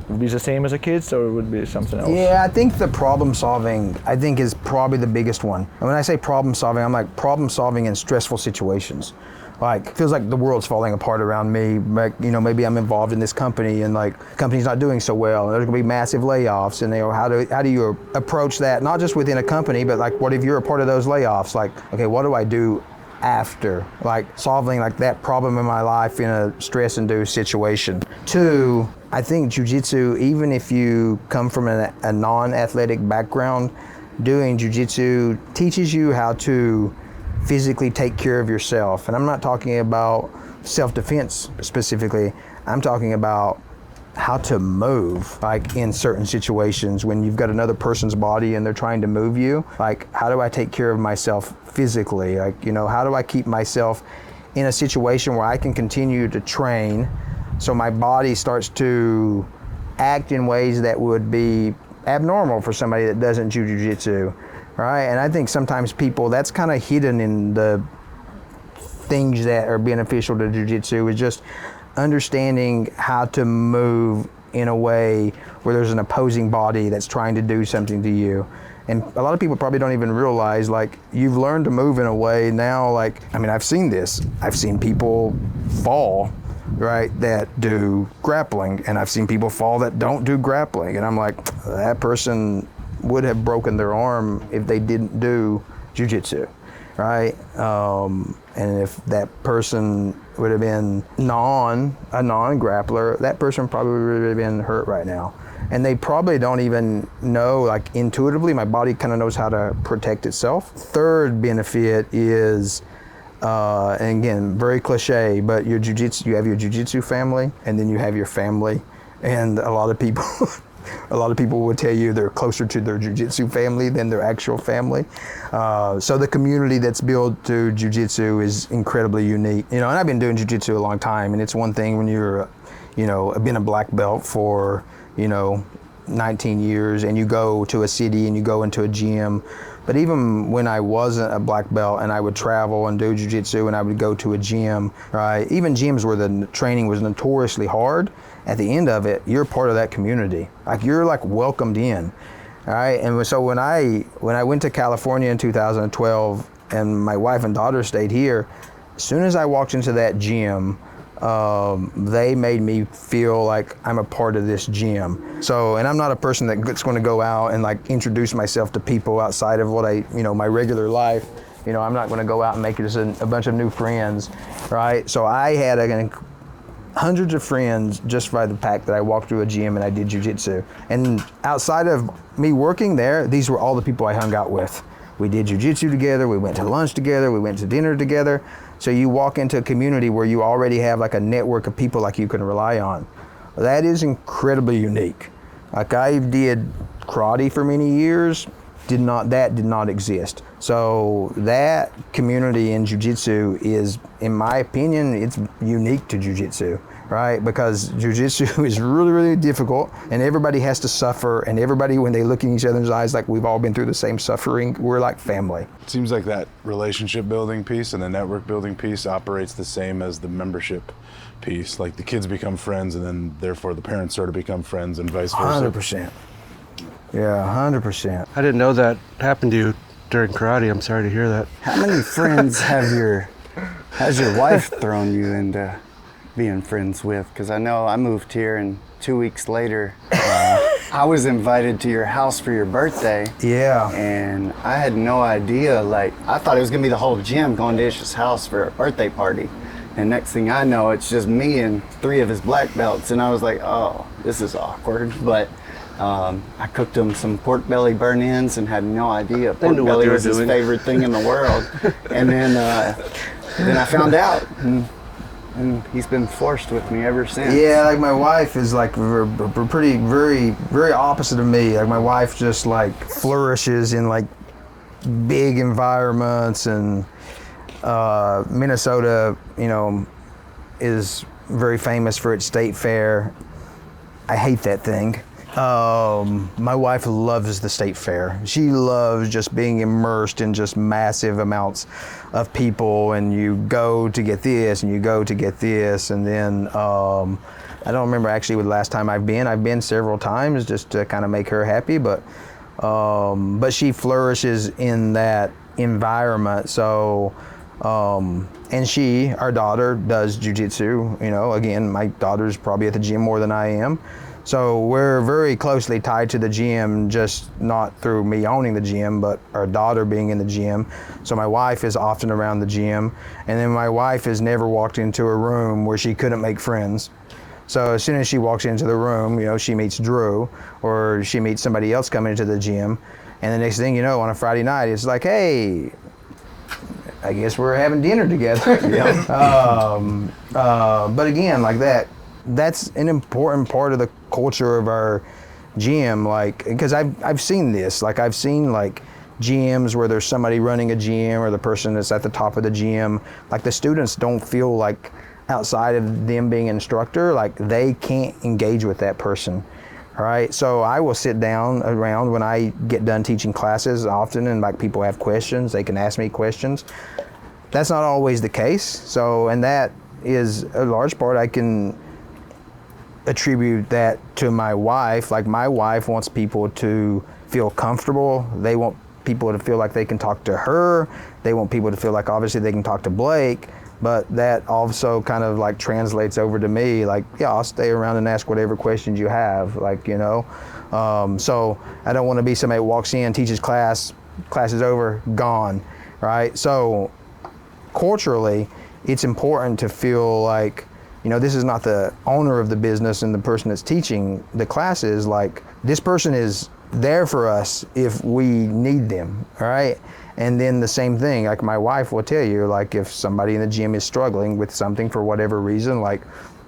Would it be the same as a kids, or would it be something else? Yeah, I think the problem solving, is probably the biggest one. And when I say problem solving, I'm like problem solving in stressful situations. Like, feels like the world's falling apart around me. Like, maybe I'm involved in this company and like company's not doing so well, and there's gonna be massive layoffs, and how do you approach that? Not just within a company, but like, what if you're a part of those layoffs? Like, okay, what do I do after? Like solving like that problem in my life in a stress-induced situation. 2, I think Jiu-Jitsu, even if you come from a non-athletic background, doing Jiu-Jitsu teaches you how to physically take care of yourself. And I'm not talking about self-defense specifically. I'm talking about how to move, like in certain situations when you've got another person's body and they're trying to move you. Like, how do I take care of myself physically? Like, how do I keep myself in a situation where I can continue to train so my body starts to act in ways that would be abnormal for somebody that doesn't do Jiu-Jitsu. Right, and I think sometimes people, that's kind of hidden in the things that are beneficial to Jiu-Jitsu, is just understanding how to move in a way where there's an opposing body that's trying to do something to you. And a lot of people probably don't even realize, like, you've learned to move in a way now, like, I've seen this. I've seen people fall, right, that do grappling, and I've seen people fall that don't do grappling. And I'm like, that person would have broken their arm if they didn't do Jiu-Jitsu, right? And if that person would have been a non-grappler, that person probably would have been hurt right now. And they probably don't even know, like intuitively, my body kind of knows how to protect itself. Third benefit is, and again, very cliche, but your Jiu-Jitsu, you have your Jiu-Jitsu family, and then you have your family. And a lot of people would tell you they're closer to their Jiu-Jitsu family than their actual family. So the community that's built to Jiu-Jitsu is incredibly unique. And I've been doing Jiu-Jitsu a long time, and it's one thing when you're, been a black belt for, 19 years, and you go to a city and you go into a gym. But even when I wasn't a black belt and I would travel and do Jiu-Jitsu and I would go to a gym, right? Even gyms where the training was notoriously hard, at the end of it, you're part of that community. Like, you're like welcomed in, all right? And so when I went to California in 2012 and my wife and daughter stayed here, as soon as I walked into that gym, they made me feel like I'm a part of this gym. So, and I'm not a person that's going to go out and like introduce myself to people outside of what my regular life. I'm not going to go out and make just a bunch of new friends, right? So I had hundreds of friends just by the fact that I walked through a gym and I did Jiu-Jitsu. And outside of me working there, these were all the people I hung out with. We did Jiu-Jitsu together, we went to lunch together, we went to dinner together. So you walk into a community where you already have like a network of people like you can rely on. that is incredibly unique. Like I did karate for many years, did not exist. So that community in jiu-jitsu is, in my opinion, it's unique to jiu-jitsu, right? Because jiu-jitsu is really, really difficult, and everybody has to suffer, and everybody, when they look in each other's eyes, like we've all been through the same suffering, we're like family. It seems like that relationship building piece and the network building piece operates the same as the membership piece. Like the kids become friends, and then therefore the parents sort of become friends, and vice versa. 100%. Yeah, 100%. I didn't know that happened to you during karate. I'm sorry to hear that. How many friends has your wife thrown you into being friends with? Because I know I moved here, and 2 weeks later, I was invited to your house for your birthday. Yeah. And I had no idea, like, I thought it was gonna be the whole gym going to Ish's house for a birthday party. And next thing I know, it's just me and 3 of his black belts. And I was like, oh, this is awkward. But I cooked him some pork belly burn-ins and had no idea pork belly was his favorite thing in the world. And then I found out, and he's been forced with me ever since. Yeah, like my wife is like pretty, very, very opposite of me. Like my wife just like flourishes in like big environments, and Minnesota, you know, is very famous for its state fair. I hate that thing. My wife loves the state fair. She loves just being immersed in just massive amounts of people, and you go to get this and you go to get this, and then I don't remember actually the last time I've been several times just to kind of make her happy, but she flourishes in that environment. So and our daughter does jiu-jitsu. You know, again, my daughter's probably at the gym more than I am. So we're very closely tied to the gym, just not through me owning the gym, but our daughter being in the gym. So my wife is often around the gym, and then my wife has never walked into a room where she couldn't make friends. So as soon as she walks into the room, you know, she meets Drew, or she meets somebody else coming into the gym, and the next thing you know, on a Friday night, it's like, hey, I guess we're having dinner together. But again, like that's an important part of the culture of our gym, like, because I've seen this, like I've seen like gyms where there's somebody running a gym, or the person that's at the top of the gym, like the students don't feel like, outside of them being an instructor, like they can't engage with that person. All right, so I will sit down around when I get done teaching classes often, and like people have questions, they can ask me questions. That's not always the case. So, and that is a large part I can attribute that to my wife. Like my wife wants people to feel comfortable. They want people to feel like they can talk to her. They want people to feel like obviously they can talk to Blake, but that also kind of like translates over to me, like, yeah, I'll stay around and ask whatever questions you have, like, you know. So I don't want to be somebody who walks in, teaches class is over, gone, right? So culturally, it's important to feel like, you know, this is not the owner of the business and the person that's teaching the classes, like this person is there for us if we need them, all right? And then the same thing, like my wife will tell you, like if somebody in the gym is struggling with something for whatever reason, like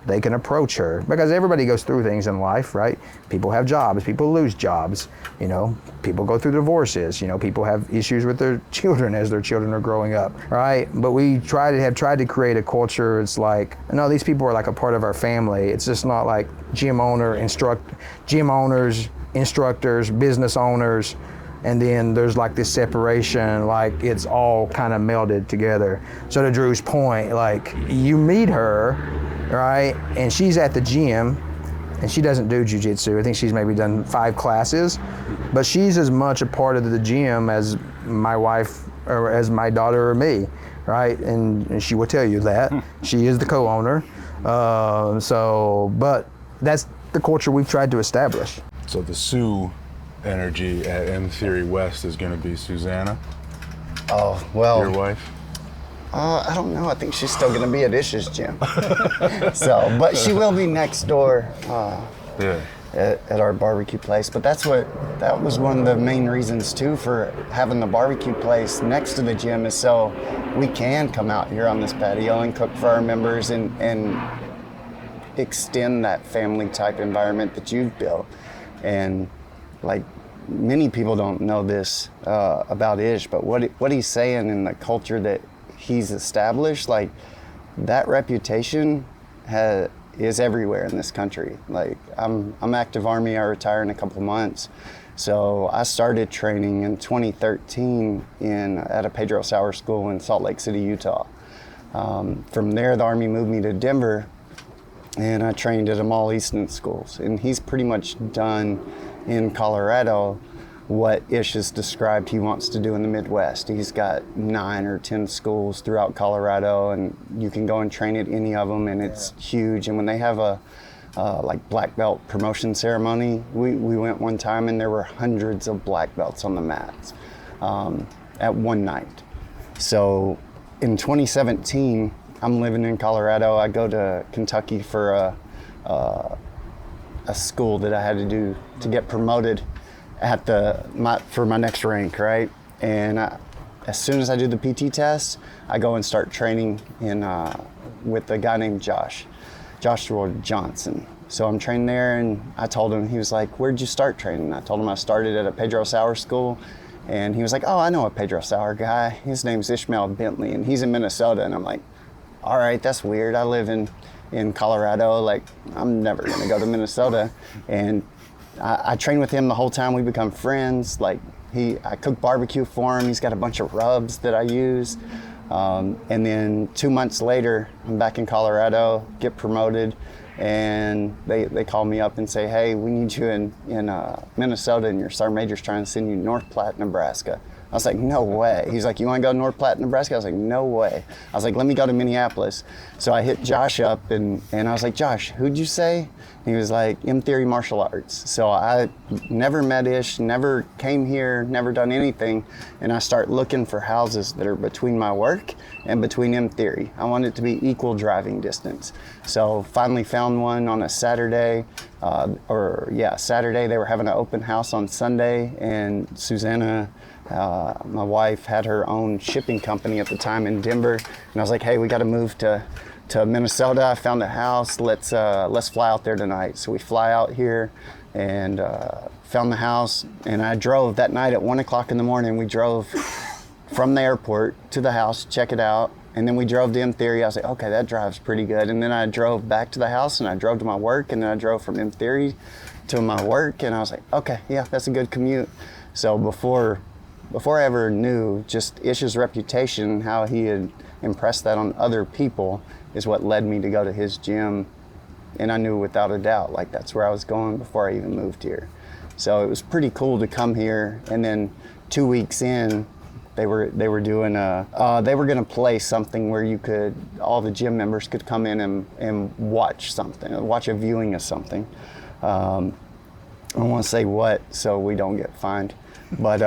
they can approach her, because everybody goes through things in life, right? People have jobs, people lose jobs, you know, people go through divorces, you know, people have issues with their children as their children are growing up, right? But we have tried to create a culture. It's like, no, these people are like a part of our family. It's just not like gym owners, instructors, business owners, and then there's like this separation, like it's all kind of melded together. So to Drew's point, like you meet her, right, and she's at the gym, and she doesn't do jiu-jitsu. I think she's maybe done 5 classes, but she's as much a part of the gym as my wife or as my daughter or me, right? And she will tell you that. She is the co-owner. But that's the culture we've tried to establish. So the Sioux energy at M Theory West is going to be Susanna, Oh, well. your wife? I don't know. I think she's still going to be at Ish's gym. So, but she will be next door Yeah. at our barbecue place. But that was one of the main reasons too for having the barbecue place next to the gym, is so we can come out here on this patio and cook for our members and extend that family type environment that you've built. And like, many people don't know this about Ish, but what he's saying in the culture that he's established, like, that reputation is everywhere in this country. Like, I'm active Army. I retire in a couple months. So I started training in 2013 at a Pedro Sauer school in Salt Lake City, Utah. From there, the Army moved me to Denver, and I trained at all Easton schools. And he's pretty much done in Colorado what Ish has described he wants to do in the Midwest. He's got 9 or 10 schools throughout Colorado, and you can go and train at any of them, and it's huge. And when they have a like black belt promotion ceremony, we went one time and there were hundreds of black belts on the mats at one night. So in 2017, I'm living in Colorado. I go to Kentucky for a school that I had to do to get promoted at for my next rank, right? And as soon as I do the PT test, I go and start training with a guy named Joshua Johnson. So I'm training there, and I told him, he was like, "Where'd you start training?" I told him I started at a Pedro Sauer school, and he was like, "Oh, I know a Pedro Sauer guy. His name's Ishmael Bentley, and he's in Minnesota." And I'm like, "All right, that's weird. I live in Colorado. Like, I'm never gonna go to Minnesota." And I trained with him the whole time. We become friends. Like, I cook barbecue for him. He's got a bunch of rubs that I use. And then 2 months later, I'm back in Colorado, get promoted, and they call me up and say, "Hey, we need you in Minnesota, and your sergeant major's trying to send you North Platte, Nebraska." I was like, "No way." He's like, "You want to go to North Platte, Nebraska?" I was like, "No way." I was like, "Let me go to Minneapolis." So I hit Josh up, and I was like, "Josh, who'd you say?" He was like, "M Theory Martial Arts." So I never met Ish, never came here, never done anything. And I start looking for houses that are between my work and between M Theory. I want it to be equal driving distance. So finally found one on a Saturday. Saturday. They were having an open house on Sunday, and Susanna, my wife, had her own shipping company at the time in Denver. And I was like, "Hey, we got to move to Minnesota. I found a house. Let's fly out there tonight." So we fly out here and found the house. And I drove that night at 1 o'clock in the morning. We drove from the airport to the house, check it out. And then we drove to M Theory. I was like, "Okay, that drive's pretty good." And then I drove back to the house, and I drove to my work, and then I drove from M Theory to my work. And I was like, "Okay, yeah, that's a good commute." So before I ever knew just Ish's reputation, how he had impressed that on other people, is what led me to go to his gym. And I knew without a doubt, like, that's where I was going before I even moved here. So it was pretty cool to come here. And then 2 weeks in, they were doing they were gonna play something where all the gym members could come in and watch a viewing of something. I don't want to say what, so we don't get fined. But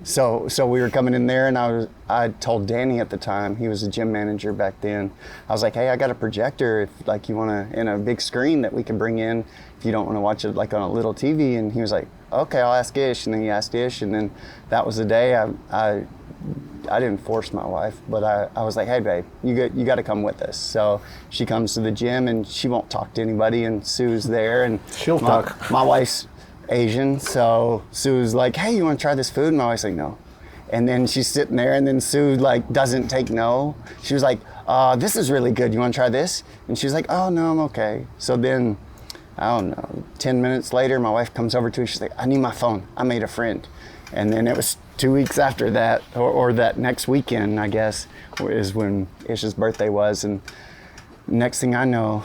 so we were coming in there, and I told Danny at the time, he was a gym manager back then. I was like, "Hey, I got a projector, if like you want to, in a big screen that we can bring in, if you don't want to watch it like on a little TV." And he was like, "Okay, I'll ask Ish." And then he asked Ish, and then that was the day I didn't force my wife, but I was like, "Hey, babe, you got to come with us." So she comes to the gym, and she won't talk to anybody, and Sue's there, and She'll talk. My wife's Asian, so Sue's like, "Hey, you want to try this food?" And my wife's like, "No." And then she's sitting there, and then Sue like doesn't take no. She was like, "This is really good. You want to try this?" And she's like, "Oh no, I'm okay." So then, I don't know, 10 minutes later, my wife comes over to her. She's like, "I need my phone. I made a friend." And then it was 2 weeks after that, or that next weekend, I guess, is when Ish's birthday was. And next thing I know,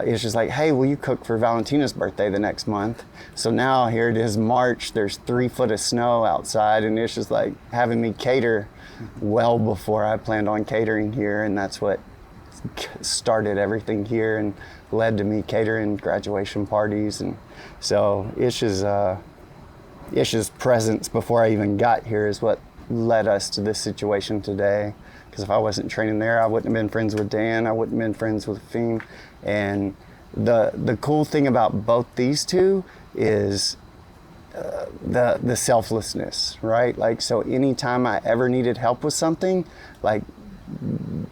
Ish is like, "Hey, will you cook for Valentina's birthday the next month?" So now here it is, March, there's 3 foot of snow outside, and Ish is like having me cater well before I planned on catering here. And that's what started everything here and led to me catering graduation parties. And so Ish's presence before I even got here is what led us to this situation today. Because if I wasn't training there, I wouldn't have been friends with Dan. I wouldn't have been friends with Efim. And the cool thing about both these two is the selflessness, right? Like, so anytime I ever needed help with something, like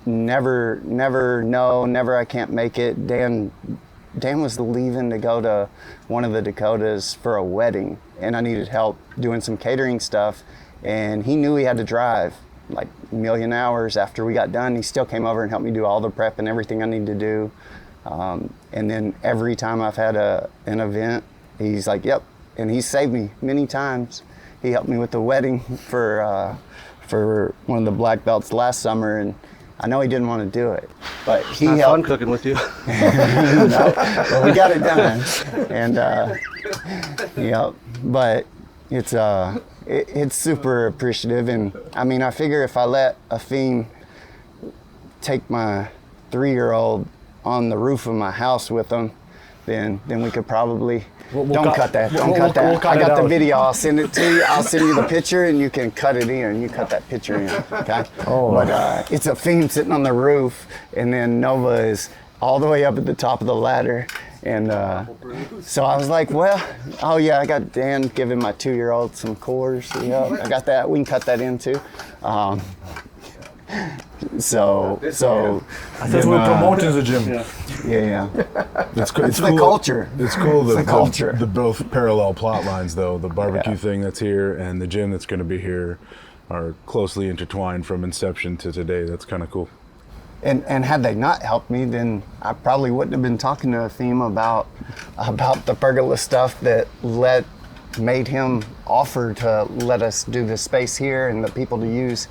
never, no, never, I can't make it. Dan Dan was leaving to go to one of the Dakotas for a wedding, and I needed help doing some catering stuff, and he knew he had to drive like a million hours after we got done. He still came over and helped me do all the prep and everything I need to do. And then every time I've had an event, he's like, yep. And he saved me many times. He helped me with the wedding for one of the black belts last summer, and I know he didn't want to do it, but he Not helped. fun cooking with you. No, well, we got it done, and yeah. But it's super appreciative, and I mean, I figure if I let Efim take my 3-year-old on the roof of my house with him, then we could probably. Don't cut that. Don't cut that. We'll cut I got it the out. video. I'll send it to you. I'll send you the picture, and you can cut it in. And you cut that picture in. Okay. Oh. But it's Efim sitting on the roof, and then Nova is all the way up at the top of the ladder. And so I was like, well, oh yeah, I got Dan giving my 2-year-old some Coors. Yeah, I got that. We can cut that in too. So I thought we were promoting the gym. yeah. It's It's cool. the culture. It's cool. It's the culture. The both parallel plot lines, though. The barbecue thing that's here and the gym that's going to be here are closely intertwined from inception to today. That's kind of cool. And had they not helped me, then I probably wouldn't have been talking to Efim about the pergola stuff that made him offer to let us do the space here and the people to use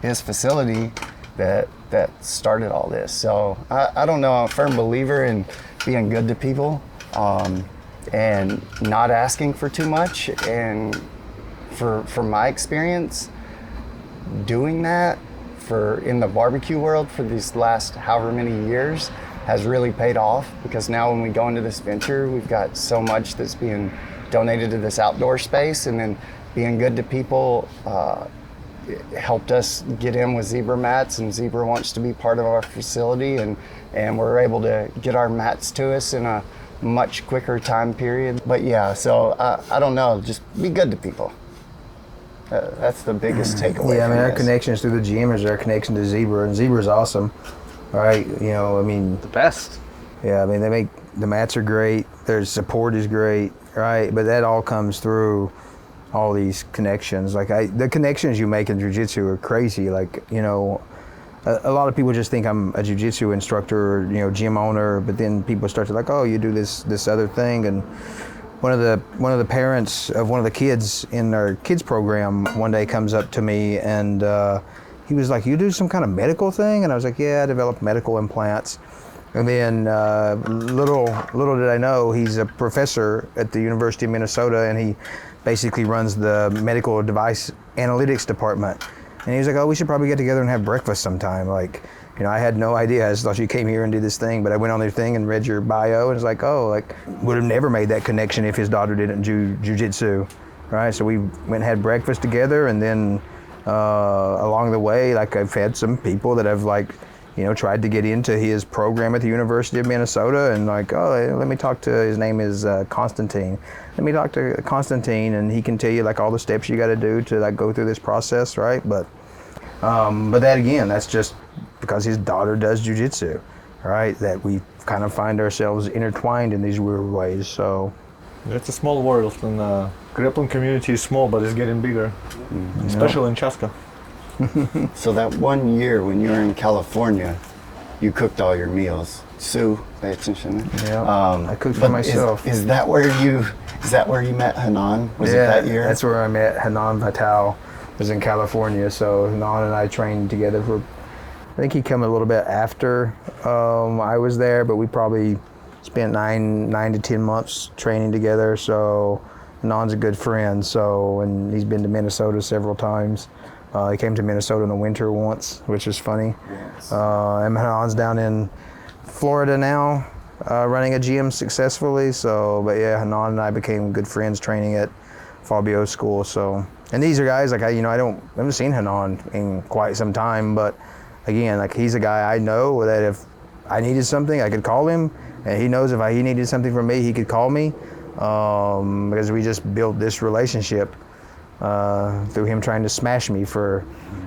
his facility that started all this. So I don't know, I'm a firm believer in being good to people and not asking for too much. And for my experience, doing that in the barbecue world for these last however many years has really paid off, because now when we go into this venture, we've got so much that's being donated to this outdoor space, and then being good to people helped us get in with Zebra mats, and Zebra wants to be part of our facility, and we're able to get our mats to us in a much quicker time period. But yeah, so I don't know, just be good to people. That's the biggest takeaway. Yeah, I mean, from our this. connections through the gym is our connection to Zebra, and Zebra's awesome, right? You know, I mean, The best. yeah, I mean, the mats are great, their support is great, right? But that all comes through all these connections. Like the connections you make in jiu-jitsu are crazy. Like, you know, a lot of people just think I'm a jiu-jitsu instructor, or, you know, gym owner, but then people start to like, oh, you do this other thing. And one of the parents of one of the kids in our kids program one day comes up to me, and he was like, you do some kind of medical thing? And I was like, yeah, I developed medical implants. And then little did I know, he's a professor at the University of Minnesota, and he basically runs the medical device analytics department. And he was like, oh, we should probably get together and have breakfast sometime. Like, you know, I had no idea. I just thought you came here and did this thing, but I went on their thing and read your bio, and it's like, oh, like, would have never made that connection if his daughter didn't do jiu-jitsu, right? So we went and had breakfast together, and then along the way, like, I've had some people that have, like, you know, tried to get into his program at the University of Minnesota, and like, oh, let me talk to, his name is Constantine. Let me talk to Constantine, and he can tell you like all the steps you got to do to like go through this process, right? But that again, that's just because his daughter does jiu-jitsu, right? That we kind of find ourselves intertwined in these weird ways. So It's a small world, and grappling community is small, but it's getting bigger, especially in Chaska. So that one year when you were in California, you cooked all your meals. Sue, pay attention. yeah, I cooked for but myself. Is that where you met Hanan? Was it that year? That's where I met Hanan Vital. Was in California. So Hanan and I trained together for, I think he came a little bit after I was there, but we probably spent 9 to 10 months training together. So Hanan's a good friend. So, and he's been to Minnesota several times. He came to Minnesota in the winter once, which is funny. Yes. And Hanan's down in Florida now, running a gym successfully. So, but yeah, Hanan and I became good friends training at Fabio's school. So, and these are guys like I haven't seen Hanan in quite some time, but again, like he's a guy I know that if I needed something, I could call him, and he knows if he needed something from me, he could call me, because we just built this relationship through him trying to smash me for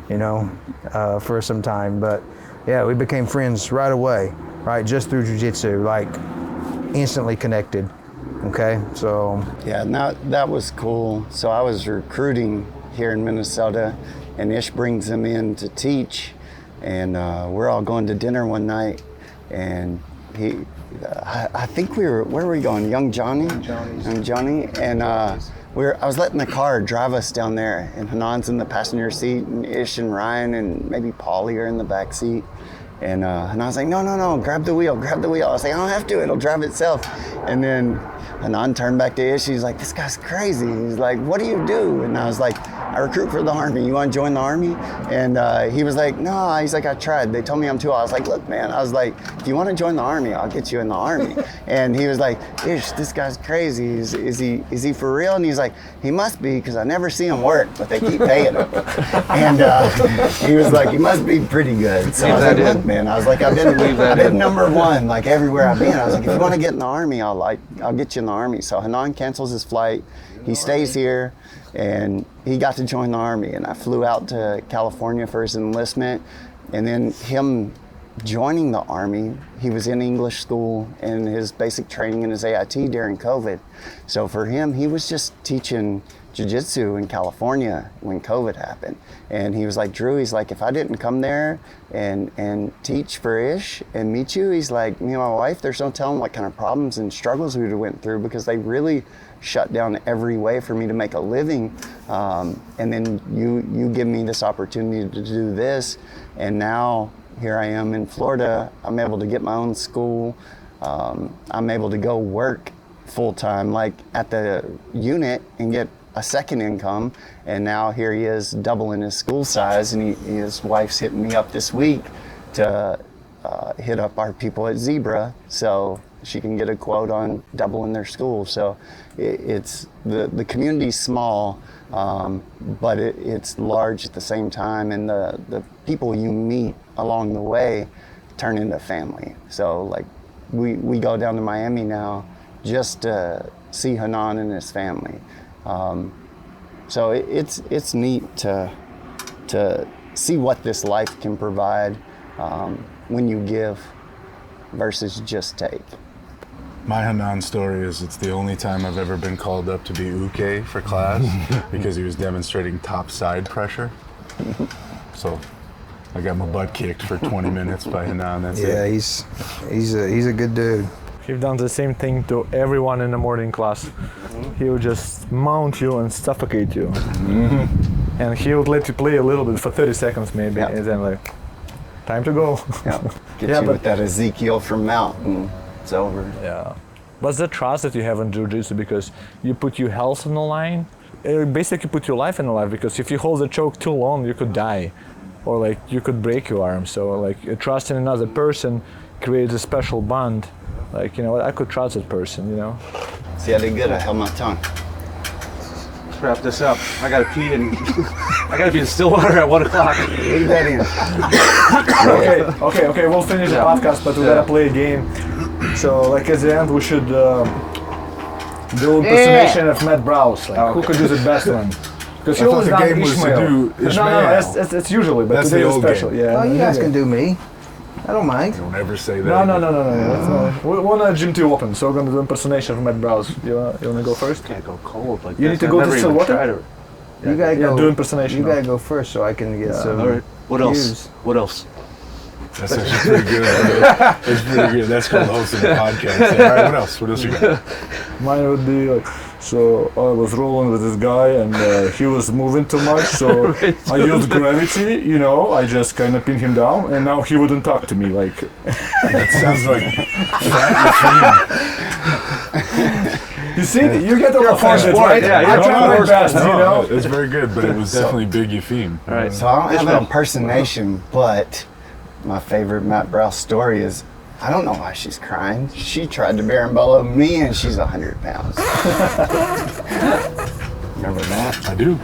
some time. But yeah, we became friends right away, right, just through jiu-jitsu. Like instantly connected. Okay, so Yeah, and that was cool. So I was recruiting here in Minnesota, and Ish brings him in to teach, and we're all going to dinner one night, and I think where were we going? Young Johnny, and I was letting the car drive us down there, and Hanan's in the passenger seat, and Ish and Ryan and maybe Paulie are in the back seat. And Hanan's like, no, grab the wheel. I was like, I don't have to, it'll drive itself. And then Hanan turned back to Ish, he's like, this guy's crazy. He's like, what do you do? And I was like, I recruit for the Army. You want to join the Army? And he was like, no. He's like, I tried. They told me I'm too old. I was like, look, man. I was like, if you want to join the Army, I'll get you in the Army. And he was like, Ish, this guy's crazy. Is he for real? And he's like, he must be, because I never see him work, but they keep paying him. And he was like, he must be pretty good. So I was like, look, man. I was like, I've been number one, like everywhere I've been. I was like, if you want to get in the Army, I'll get you in the Army. So Hanan cancels his flight. He stays here. And he got to join the Army, and I flew out to California for his enlistment. And then him joining the Army, he was in English school and his basic training in his AIT during COVID. So for him, he was just teaching Jiu-Jitsu in California when COVID happened. And he was like, Drew, he's like, if I didn't come there and teach for Ish and meet you, he's like, me and my wife, there's no telling what kind of problems and struggles we would have went through, because they really shut down every way for me to make a living. And then you give me this opportunity to do this. And now here I am in Florida. I'm able to get my own school. I'm able to go work full time, like at the unit, and get a second income. And now here he is doubling his school size, and his wife's hitting me up this week to hit up our people at Zebra so she can get a quote on doubling their school. So it's the community's small, but it's large at the same time, and the people you meet along the way turn into family. So like we go down to Miami now just to see Hanan and his family. So it's neat to see what this life can provide when you give versus just take. My Hanan story is it's the only time I've ever been called up to be uke for class because he was demonstrating top side pressure. So I got my butt kicked for 20 minutes by Hanan. That's it. yeah, he's a good dude. He's done the same thing to everyone in the morning class. He would just mount you and suffocate you. And he would let you play a little bit for 30 seconds maybe, Yeah. and then like, time to go. Get Yeah, you but- with that Ezekiel from Mount, and it's over. Yeah. But the trust that you have in Jiu-Jitsu, because you put your health on the line, it basically put your life on the line, because if you hold the choke too long, you could die, or like you could break your arm. So like trust in another person creates a special bond. Like, you know what, I could trust that person, you know? See, I did good. I held my tongue. Let's wrap this up. I gotta pee and I gotta be in Stillwater at 1 o'clock. Leave that in. Okay, we'll finish the podcast, but we gotta play a game. So like at the end, we should do impersonation of Matt Browse. Like who could do the best one? Because I you thought always the done game was to Ishmael. do No, Ishmael. it's usually, but That's today the is old special. game. Yeah. Oh, you guys can do me. I don't mind. Don't ever say that. No. That's not. We want a gym 2 open, so we're gonna do impersonation of Matt Browse. You wanna go first? Can't go cold like You this. need to go I've to never even Stillwater? tried it. You gotta Yeah, go. do impersonation. You gotta go first so I can get some. All right. What else? views. What else? That's actually pretty good. It's pretty good. That's called hosting a podcast. All right, what else? What else you got? Mine would be like, so I was rolling with this guy and he was moving too much, so I used gravity, you know, I just kind of pinned him down, and now he wouldn't talk to me, like. That sounds like You see, you get all offended, sport, right? yeah, I you're try a my best, you know? It's very good, but it was definitely Big Efim. All right. So I don't have an impersonation, but my favorite Matt Browse story is, I don't know why she's crying. She tried to berimbolo me, and she's 100 pounds. Remember that? I do.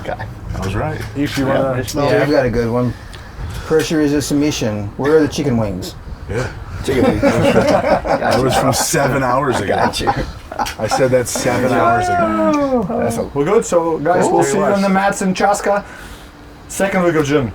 Okay. I was right. If you wanna, Yeah, I've got a good one. Pressure is a submission. Where are the chicken wings? Yeah. Chicken wings. That was from 7 hours ago. Got you. I said that 7 hours ago. That's a we're good. So guys, we'll see you on the mats in Chaska. Second week of gym.